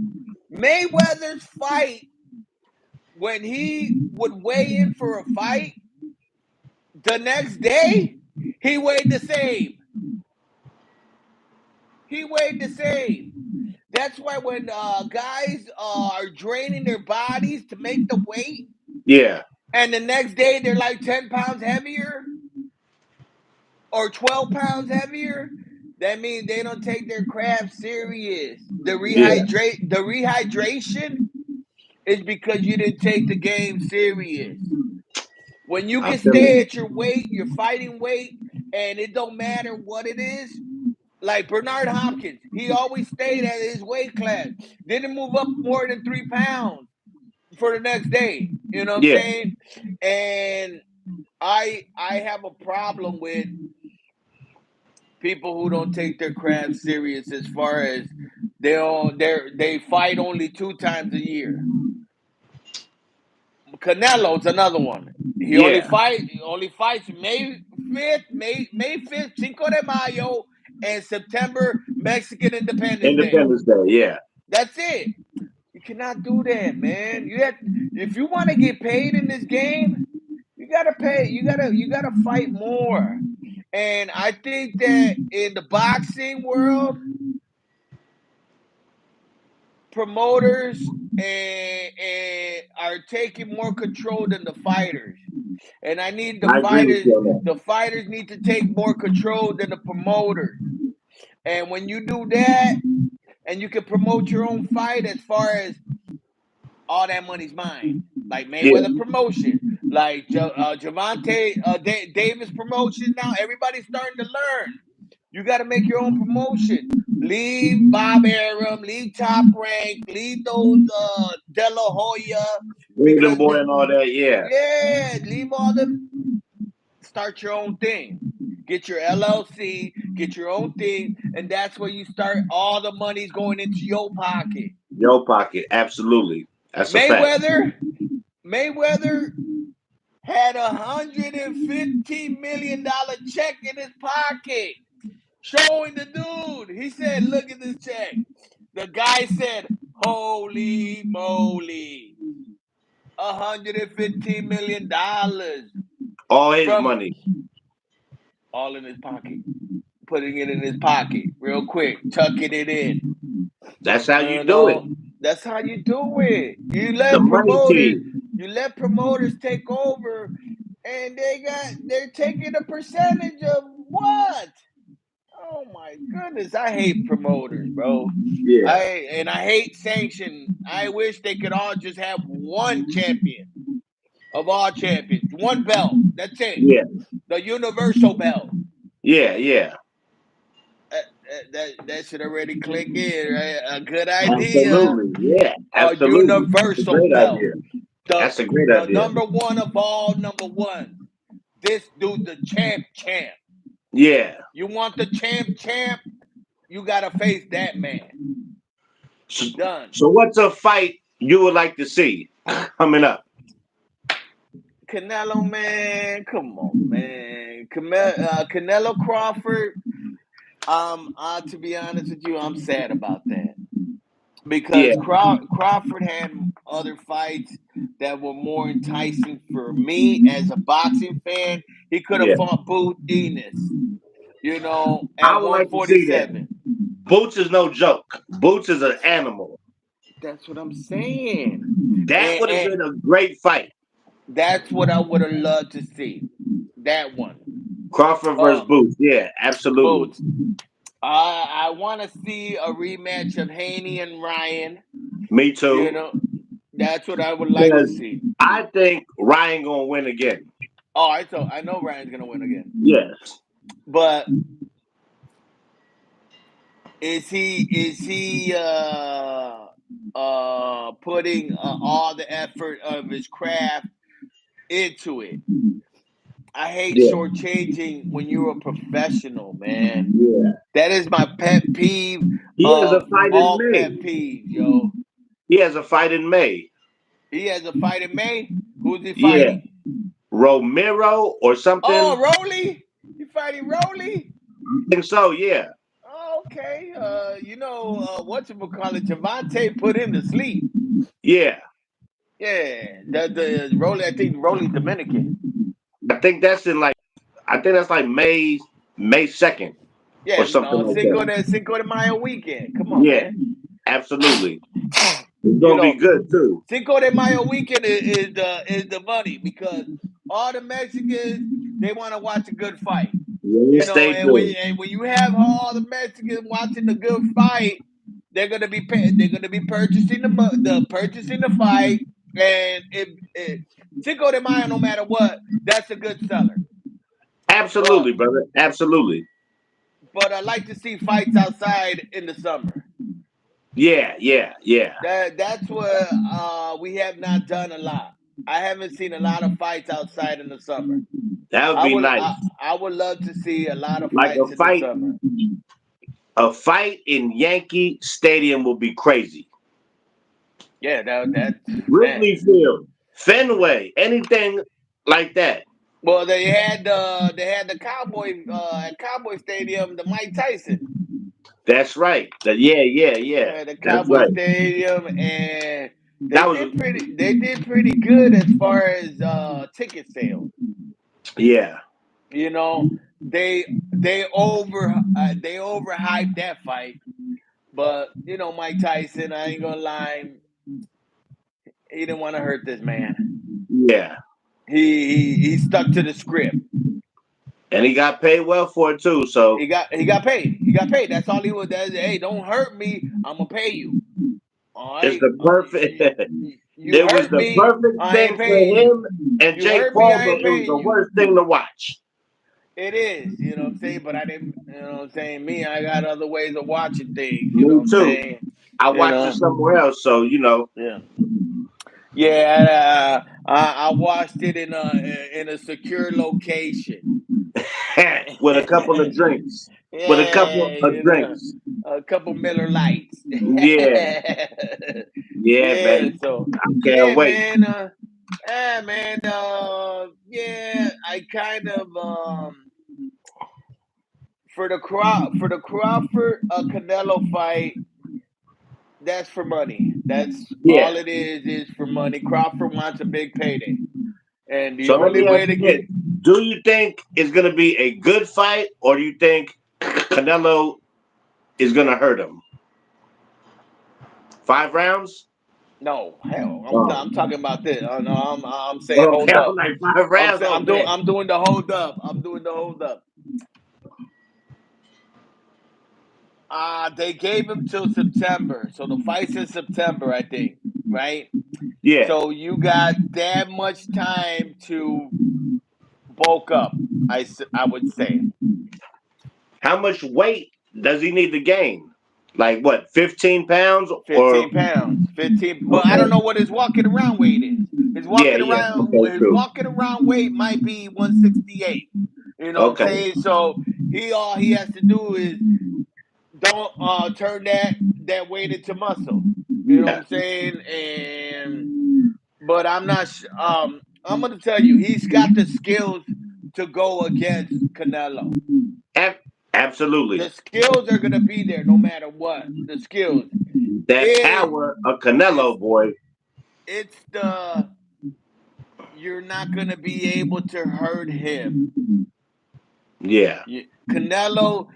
Mayweather's fight when he would weigh in for a fight, the next day he weighed the same. He weighed the same. That's why when guys are draining their bodies to make the weight, Yeah, and the next day they're like 10 pounds heavier or 12 pounds heavier, that means they don't take their craft serious. yeah, The rehydration is because you didn't take the game serious. When you I can feel stay it. at your weight, your fighting weight, and it don't matter what it is. Like Bernard Hopkins, he always stayed at his weight class. Didn't move up more than 3 pounds for the next day. You know what I'm Yeah, saying? And I have a problem with people who don't take their craft serious as far as they fight only 2 times a year. Canelo's another one. He yeah. only fights May 5th, Cinco de Mayo, and September Mexican Independence Day. Independence Day. Yeah, That's it. You cannot do that, man. If you want to get paid in this game, you gotta pay. You gotta fight more. And I think that in the boxing world, promoters and are taking more control than the fighters. And I need I agree with you on that. the fighters need to take more control than the promoters. And when you do that, and you can promote your own fight as far as all that money's mine. Like Yeah, Mayweather promotion, like Javante Davis promotion. Now everybody's starting to learn. You got to make your own promotion. Leave Bob Arum, leave Top Rank, leave those De La Hoya, Golden because Boy and all that. Yeah, yeah, leave all them. Start your own thing. Get your LLC, get your own thing, and that's where you start. All the money's going into your pocket. your pocket. Absolutely, that's a fact. Mayweather had $150 million check in his pocket, showing the dude. He said, "Look at this check." The guy said, "Holy moly, $115 million All his from money. all in his pocket." Putting it in his pocket real quick, tucking it in. That's how you You do it. know, that's how you do it. The money team. You let promoters take over, and they're taking a percentage of what? Oh my goodness, I hate promoters, bro. Yeah, I hate sanction. I wish they could all just have one champion of all champions, one belt. That's it, yeah, the universal belt. yeah. That should already click in, right? A good idea. Absolutely. Yeah, A absolutely. It's a universal great belt. idea. The That's a great the idea. number one of all number one. This dude, the champ. Yeah. You want the champ? You gotta face that man. So, Done. so what's a fight you would like to see coming up? Canelo, man, come on, man. Canelo Crawford. To be honest with you, I'm sad about that Yeah, because Crawford had other fights that were more enticing for me as a boxing fan. He could have yeah. fought Booth Enos, I at would like to see that. 147. Boots is no joke. Boots is an animal. That's what I'm saying. That would have And been a great fight. that's what I would have loved to see. That one. Crawford versus Uh, Boots. Yeah, absolutely. Boots. I want to see a rematch of Haney and Ryan. Me You too. know, that's what I would like to Because see. I think Ryan gonna win again. Oh, I know Ryan's gonna win again, Yes. but is he putting all the effort of his craft into it? I hate Yeah. shortchanging when you're a professional, man. Yeah. That is my pet peeve He has a of fight in all May. pet peeves, yo. He has a fight in May. He has a fight in May. Who's he Yeah. fighting? Romero or something. Oh, Rolly. You fighting Rolly? I think so, yeah. Oh, okay. Whatchamacallit, Javante put him to sleep. Yeah. Yeah. The Rolly, I think Rolly's Dominican. I think that's like May 2nd Yeah, or something like that. Cinco de Mayo weekend. Come on, Yeah, man. absolutely. It's You gonna be know, good too. Cinco de Mayo weekend is the money because all the Mexicans, they want to watch a good fight. Yes, they do. And when you have all the Mexicans watching the good fight, they're gonna be purchasing the fight, and Cinco de Mayo, no matter what, that's a good seller. Absolutely, brother. Absolutely. But I like to see fights outside in the summer. Yeah. That's what we have not done a lot. I haven't seen a lot of fights outside in the summer. That would I be would nice. I would love to see a lot of Like fights in the summer. a fight in Yankee Stadium will be crazy. Yeah, that man. Wrigley Field, Fenway, anything like that. Well, they had the Cowboy at Cowboy Stadium, the Mike Tyson. That's right. Yeah. The That's Cowboy right. Stadium, and That was they did pretty good as far as ticket sales. yeah. You know, they they overhyped that fight, but you know Mike Tyson, I ain't gonna lie, he didn't want to hurt this man. Yeah. He stuck to the script. And he got paid well for it too. So He got paid. He got paid. That's all he was. Hey, don't hurt me. I'm gonna pay you. All it's right. the perfect You it was hurt the me. perfect I ain't thing for paying you. him and You Jake hurt me. I Paul, ain't but it was paying the you. worst thing to watch. It is. You know what I'm saying. But I didn't. You know what I'm saying. Me, I got other ways of watching things. You know Me what I'm too. saying. I You watched it know. somewhere else, so Yeah. Yeah. I watched it in a secure location. with a couple of drinks. With a couple Yeah, of you know, drinks. a couple Miller Lights. Yeah. Yeah, Yeah, baby. so I can't yeah, wait. man. Man. Yeah, I kind of for the Crawford Canelo fight. That's for money. That's Yeah. all it is for money. Crawford wants a big payday, and the So let only me ask way to you get this. Do you think it's gonna be a good fight or do you think Canelo is gonna hurt him? 5 rounds? no hell, Oh. I'm talking about this. No, I'm saying Okay, hold I'm up. like 5 rounds. Oh man. I'm doing the hold up. I'm doing the hold up. They gave him till September, so the fight's in September, I think, right? Yeah. So you got that much time to bulk up. I would say How much weight does he need to gain? Like what, 15 pounds or 15 pounds, 15. But I don't okay. know what his walking around weight is. Yeah. Okay, His true. walking around weight might be 168. You know what I'm Okay. saying? So all he has to do is don't turn that weight into muscle. You know what Yeah. I'm saying? And but I'm not. I'm gonna tell you, he's got the skills to go against Canelo. Ab- The absolutely. skills are gonna be there no matter what. The skills. That It power of it's Canelo, boy. it's the you're not gonna be able to hurt him. Yeah. Canelo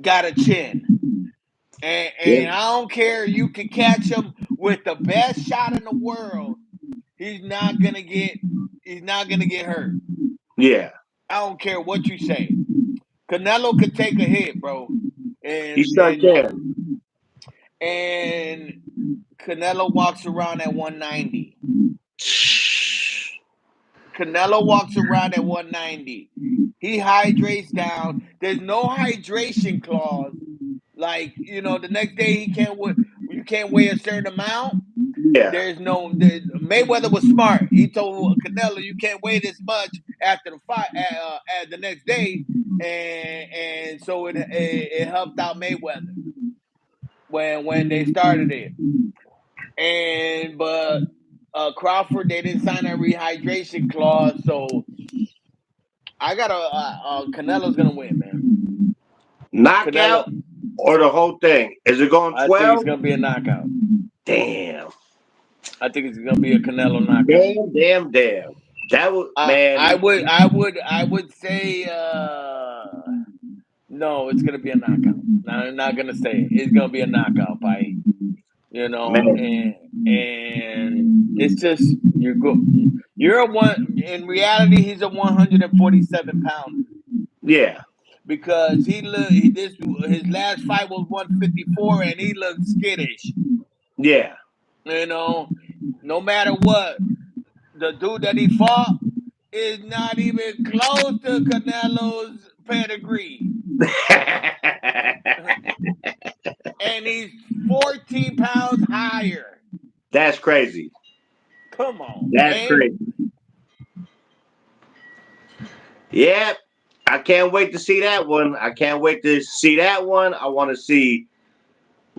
got a chin. Yeah. And I don't care. You can catch him with the best shot in the world. He's not gonna get. He's not gonna get hurt. Yeah. I don't care what you say. Canelo could take a hit, bro, He sure can. and Canelo walks around at 190. Canelo walks around at 190. He hydrates down. There's no hydration clause. Like the next day he can't. You can't weigh a certain amount. Yeah. Mayweather was smart. He told Canelo, "You can't weigh this much after the fight at the next day," and so it helped out Mayweather when they started it. But Crawford, they didn't sign a rehydration clause, so I got Canelo's gonna win, man. Canelo, Knockout or the whole thing? Is it going I think it's 12? gonna be a knockout. Damn. I think it's gonna be a Canelo knockout. Damn. That would man. I would say no, it's gonna be a knockout. Now, I'm not gonna say it. It's gonna be a knockout by Man. and it's just you're a one in reality he's a 147 pounder Yeah. because his last fight was 154 and he looked skittish. Yeah. You know, no matter what, the dude that he fought is not even close to Canelo's pedigree. And he's 14 pounds higher. That's crazy. Come on, That's man. crazy. Yeah, I can't wait to see that one. I can't wait to see that one. I want to see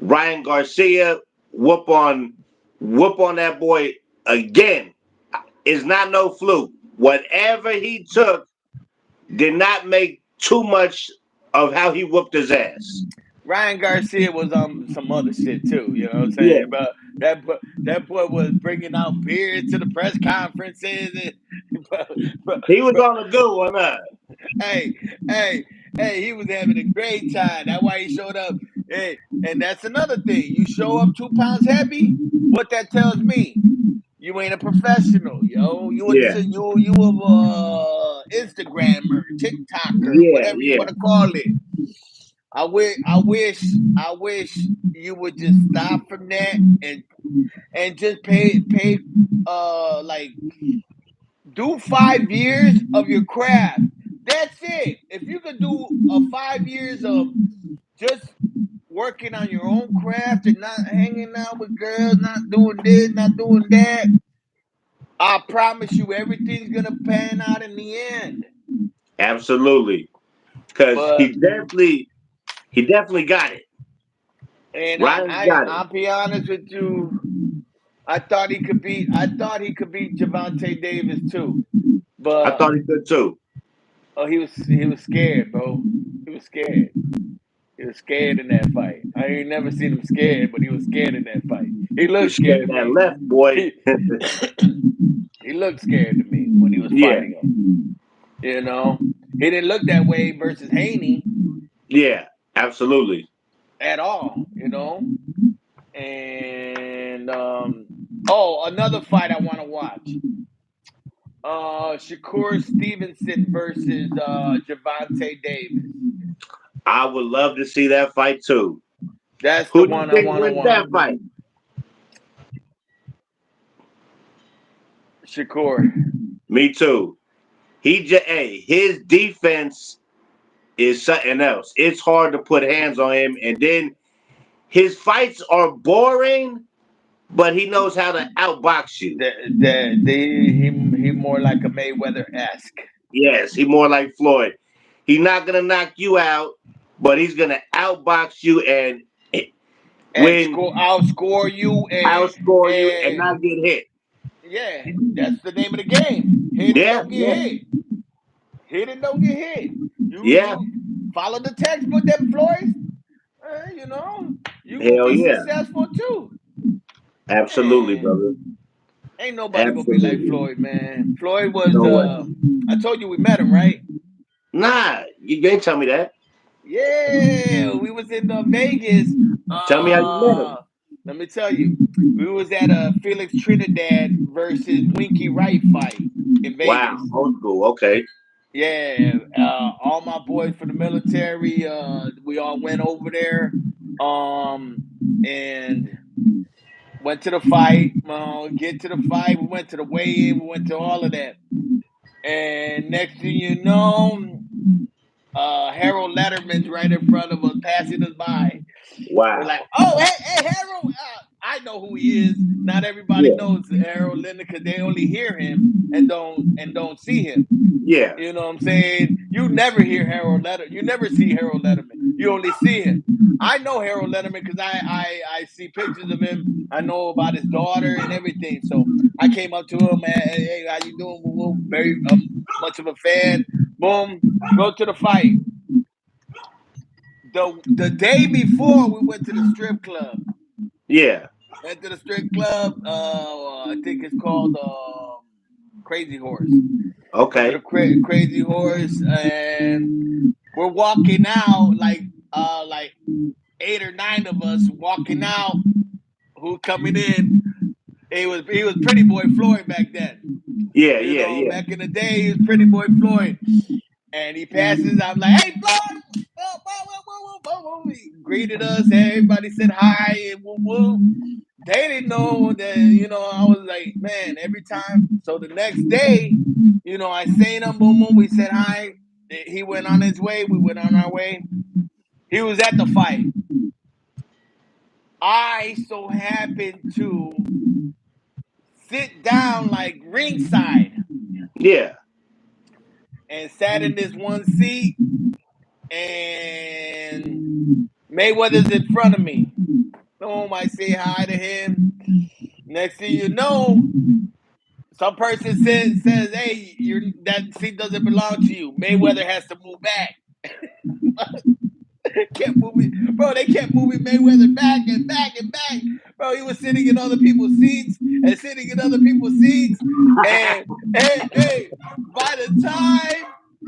Ryan Garcia whoop on that boy again. It's not no fluke. Whatever he took did not make too much of how he whooped his ass. Ryan Garcia was on some other shit too. You know what I'm Yeah, saying? But that boy was bringing out beer to the press conferences. And, but, he was on a good one, huh? hey, hey, hey, he was having a great time. That's why he showed up. Hey, and that's another thing. You show up 2 pounds heavy. What that tells me, you ain't a professional, yo. You a Yeah, Instagrammer, TikToker, yeah, whatever you yeah. want to call it. I wish you would just stop from that and just pay like do 5 years of your craft. That's it. If you could do 5 years of just working on your own craft and not hanging out with girls, not doing this, not doing that, I promise you everything's gonna pan out in the end. Absolutely. Because But he definitely got it. and Ryan's got it. I'll be honest with you, I thought he could beat Javante Davis too. I But thought he could too. oh, he was scared, bro. He was scared. He was scared in that fight. I ain't never seen him scared, but he was scared in that fight. He He looked scared to scared that me. left boy. He he looked scared to me when he was Yeah, fighting him. You know, he didn't look that way versus Haney yeah, absolutely. at all. You know, and another fight I want to watch. Shakur Stevenson versus Javante Davis. I would love to see that fight too. That's the Who do you one I think want to wins watch. that fight? Shakur. Me too. His defense is something else. It's hard to put hands on him, and then his fights are boring, but he knows how to outbox you. He more like a Mayweather esque Yes, he more like Floyd. He's not gonna knock you out, but he's gonna outbox you and and win, outscore you outscore you, and and not get hit. yeah, that's the name of the game. Hit and Yeah, don't get yeah, hit. Hit and don't get hit. yeah. You follow the textbook, them Floyd. You know, you gonna Hell be yeah. successful too. Absolutely, Man, brother. ain't nobody gonna be like Absolutely. Floyd, man. Floyd was No way. I told you we met him, right? Nah, you ain't tell me that. Yeah, we was in Vegas. Tell me how you met him. Let me tell you, we was at a Felix Trinidad versus Winky Wright fight in Wow, Vegas. old school. Okay. Yeah, all my boys for the military, we all went over there, and went to the fight. Get to the fight. We went to the weigh-in. We went to all of that, and next thing you know, Harold Letterman's right in front of us, passing us by. We're like, Wow. oh, hey, Harold. I know who he is. Not everybody Yeah. knows Harold Linder because they only hear him and don't see him. Yeah. You know what I'm saying? You never hear Harold Letterman. You never see Harold Letterman. You only see him. I know Harold Letterman because I see pictures of him. I know about his daughter and everything. So I came up to him, man. Hey, how you doing? Very much of a fan. Boom, go to the fight. The day before we went to the strip club. Yeah. Went to the strip club. I think it's called Crazy Horse. Went to the Okay. Crazy Horse, and we're walking out like 8 or 9 of us walking out. Who coming in? He was Pretty Boy Floyd back then. Yeah. You Yeah. know, Yeah. back in the day, he was Pretty Boy Floyd. And he passes. I'm like, hey, Floyd. He greeted us. Everybody said hi and woo woo. they didn't know that, I was like, man, every time. So the next day, I seen him, boom, boom. We said hi. He went on his way. We went on our way. He was at the fight. I so happened to sit down like ringside Yeah. and sat in this one seat, and Mayweather's in front of me. Boom, I say hi to him. Next thing you know, some person says, "Hey, that seat doesn't belong to you. Mayweather has to move back." Kept moving, bro. They kept moving Mayweather back and back and back, bro. He was sitting in other people's seats and sitting in other people's seats, and hey, by the time,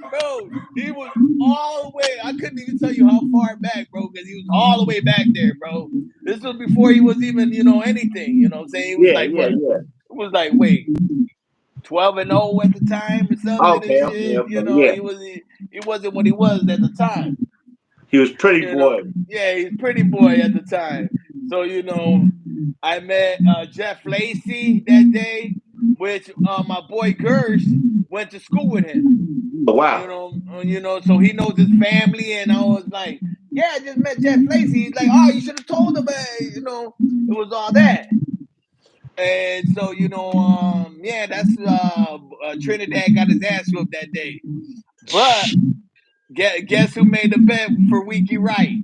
bro, he was all the way. I couldn't even tell you how far back, bro, because he was all the way back there, bro. This was before he was even, anything. You know what I'm saying? He was Yeah, like yeah, what? yeah. It was like, wait, 12-0 at the time or something and Okay, okay, shit. okay. Yeah. He wasn't what he was at the time. He was pretty boy. Yeah, he's pretty boy at the time. So I met Jeff Lacey that day, which my boy Gersh went to school with him. Oh, wow. So he knows his family, and I was like, yeah, I just met Jeff Lacey. He's like, oh, you should have told him, it was all that. And so yeah, that's Trinidad got his ass whooped that day, but. Guess who made the bet for Wiki Wright?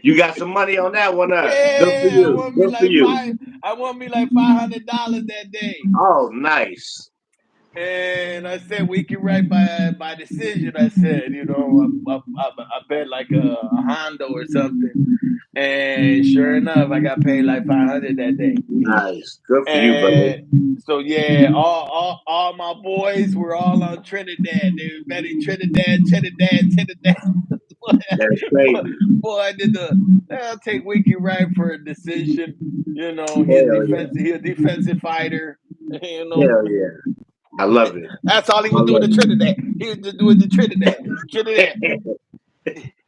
You got some money on that one, huh? Good for Yeah, you. Good for you. I won me like $500 that day. Oh, nice. And I said Wiki Wright by decision. I said, I bet like a Hondo or something. And sure enough, I got paid like $500 that day. Nice. Good for you, brother. And so yeah, all my boys were all on Trinidad. They were betting Trinidad. That's crazy. Boy, I did I'll take Wiki Wright for a decision. He a defensive fighter. Hell yeah. I love it. That's all he was doing in Trinidad. He was just doing the Trinidad.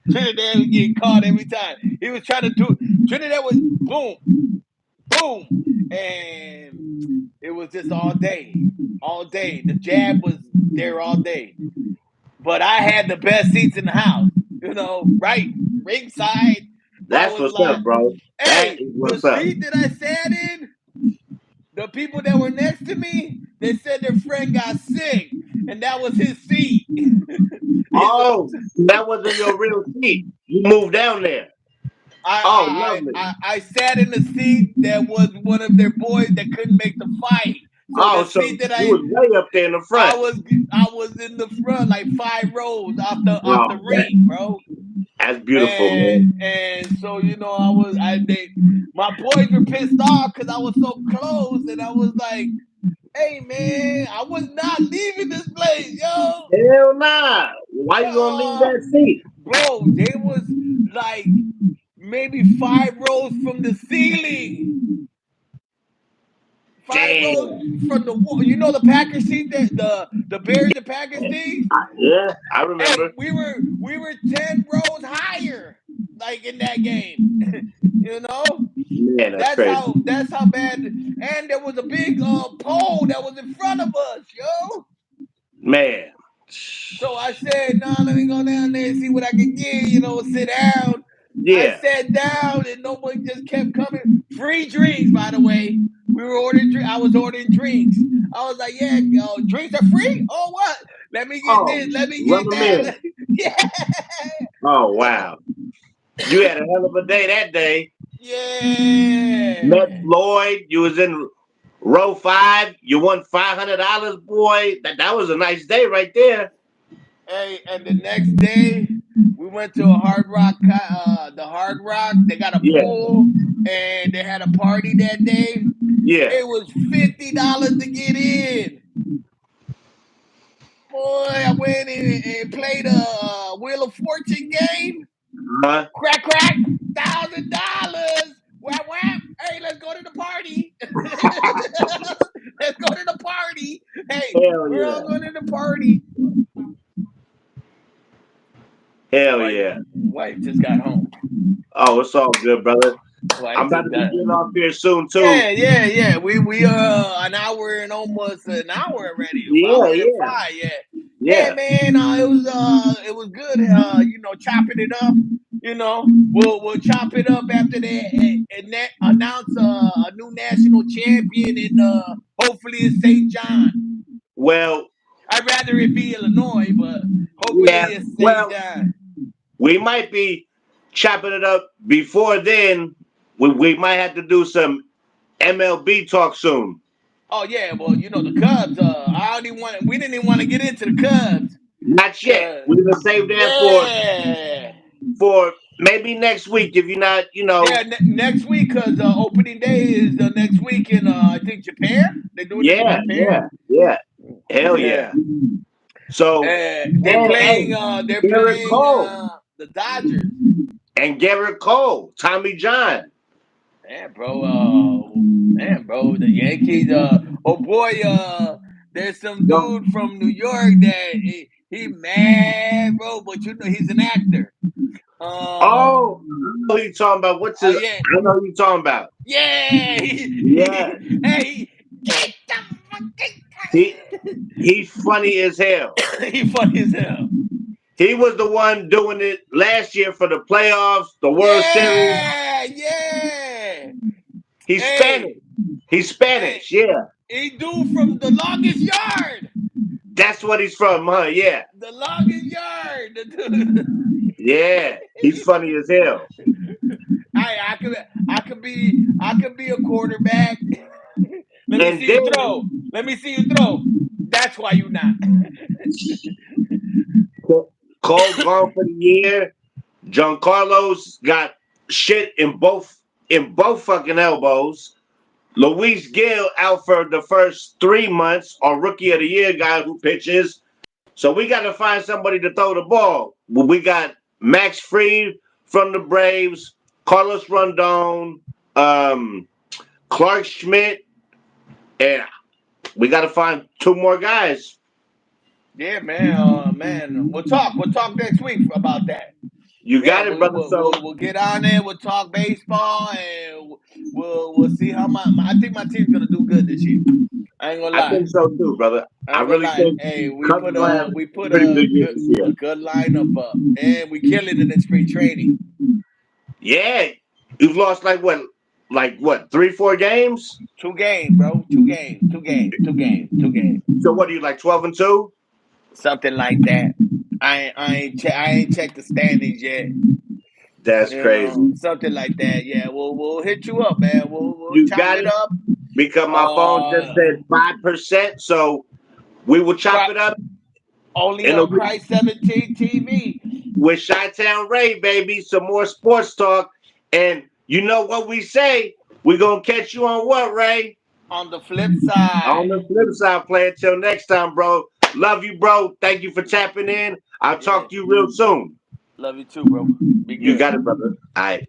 Trinidad was getting caught every time. He was trying to do Trinidad was boom, boom, and it was just all day. The jab was there all day. But I had the best seats in the house, right ringside. That's what's up, bro. Hey, the seat that I sat in, the people that were next to me, they said their friend got sick, and that was his seat. Oh, that wasn't your real seat. You moved down there. Lovely. I sat in the seat that was one of their boys that couldn't make the fight. So the seat that you was way up there in the front. I was in the front, like 5 rows off the ring, bro. That's beautiful, man. And so my boys were pissed off because I was so close, and I was like, hey man, I was not leaving this place, yo. Hell nah. Why you gonna leave that seat? Bro, they was like maybe 5 rows from the ceiling. 5 rows from the wall. You know the Packers seat, the Bears and Packers seat? Yeah, I remember. Hey, we were 10 rows higher, like in that game. Man, that's crazy. That's how bad. And there was a big pole that was in front of us, yo. Man. So I said, no, let me go down there and see what I can get, sit down. Yeah. I sat down and nobody just kept coming. Free drinks, by the way. We were ordering drinks. I was ordering drinks. I was like, yeah, drinks are free? Oh, what? Let me get this. Let me get that. Yeah. Oh, wow. You had a hell of a day that day. Yeah. Met Floyd. You was in row 5. You won $500, boy. That was a nice day right there. Hey, and the next day we went to a Hard Rock. The Hard Rock. They got a pool, and they had a party that day. Yeah. It was $50 to get in. Boy, I went in and played a Wheel of Fortune game. Crack, $1,000. Whap, whap. Hey, let's go to the party. Let's go to the party. Hey, we're all going to the party. Hell yeah. Wife just got home. Oh, it's all good, brother. Why I'm is about it to be done? getting off here soon too. Yeah. We an hour and almost an hour already. Yeah, Hour and yeah, five. Yeah, yeah. man. It was good. Chopping it up. We'll chop it up after they announce a new national champion in hopefully it's St. John. Well, I'd rather it be Illinois, but hopefully yeah. it's St. Well, John. we might be chopping it up before then. We might have to do some MLB talk soon. Oh yeah, well the Cubs. I don't even want. We didn't even want to get into the Cubs. Not yet. Cause We're gonna save that yeah, for maybe next week if you're not, yeah. Next week, cause opening day is next week in I think Japan. They're doing it in Yeah, Japan. yeah, yeah. Hell yeah. Yeah. So They're and playing. hey, They're Garrett playing Cole the Dodgers. and Garrett Cole, Tommy John. Man, bro. The Yankees. Oh boy. There's some No. dude from New York that he mad, bro. But he's an actor. Oh, I know who you talking about. What's his? Yeah, I know who you talking about. yeah. Yeah, Hey, he he's funny as hell. he funny as hell. He was the one doing it last year for the playoffs, the World Series. Yeah. He's Hey, Spanish. He's hey. Spanish. Yeah, He dude from the longest yard. that's what he's from, huh? Yeah, The longest yard. The dude. yeah. He's funny as hell. I could be a quarterback. Let me And see you then throw. Let me see you throw. That's why you not. Cole gone for the year. Giancarlo's got shit in both fucking elbows. Luis Gill out for the first 3 months, or rookie of the year guy who pitches. So we got to find somebody to throw the ball. Well, we got Max Fried from the Braves, Carlos Rondon, Clark Schmidt, and we got to find two more guys. Yeah, man. Man, we'll talk. We'll talk next week about that. You Yeah, got it, brother. So we'll get on there. We'll talk baseball, and we'll see how I think my team's gonna do good this year. I ain't gonna I lie. think so too, brother. I I ain't gonna really lie. think Hey, Cubs will have we a put pretty good year this a year. good lineup up, and we killing it in spring training. Yeah, you've lost like what, 3-4 games? 2 games, bro. 2 games. 2 games. 2 games. 2 games. So what are you like 12-2? Something like that. I ain't checked the standings yet. That's crazy. Something like that. Yeah, we'll hit you up, man. We'll You chop got it it up. because my phone just said 5%. So we will chop it up Only in a on week Christ 17 TV. with Chitown Ray, baby. Some more sports talk. And you know what we say? We're going to catch you on what, Ray? On the flip On side. the flip side, play. Until next time, bro. Love you, bro. Thank you for tapping in. I'll Yeah. talk to you real soon. Love you too, bro. Be You good. got it, brother. All right.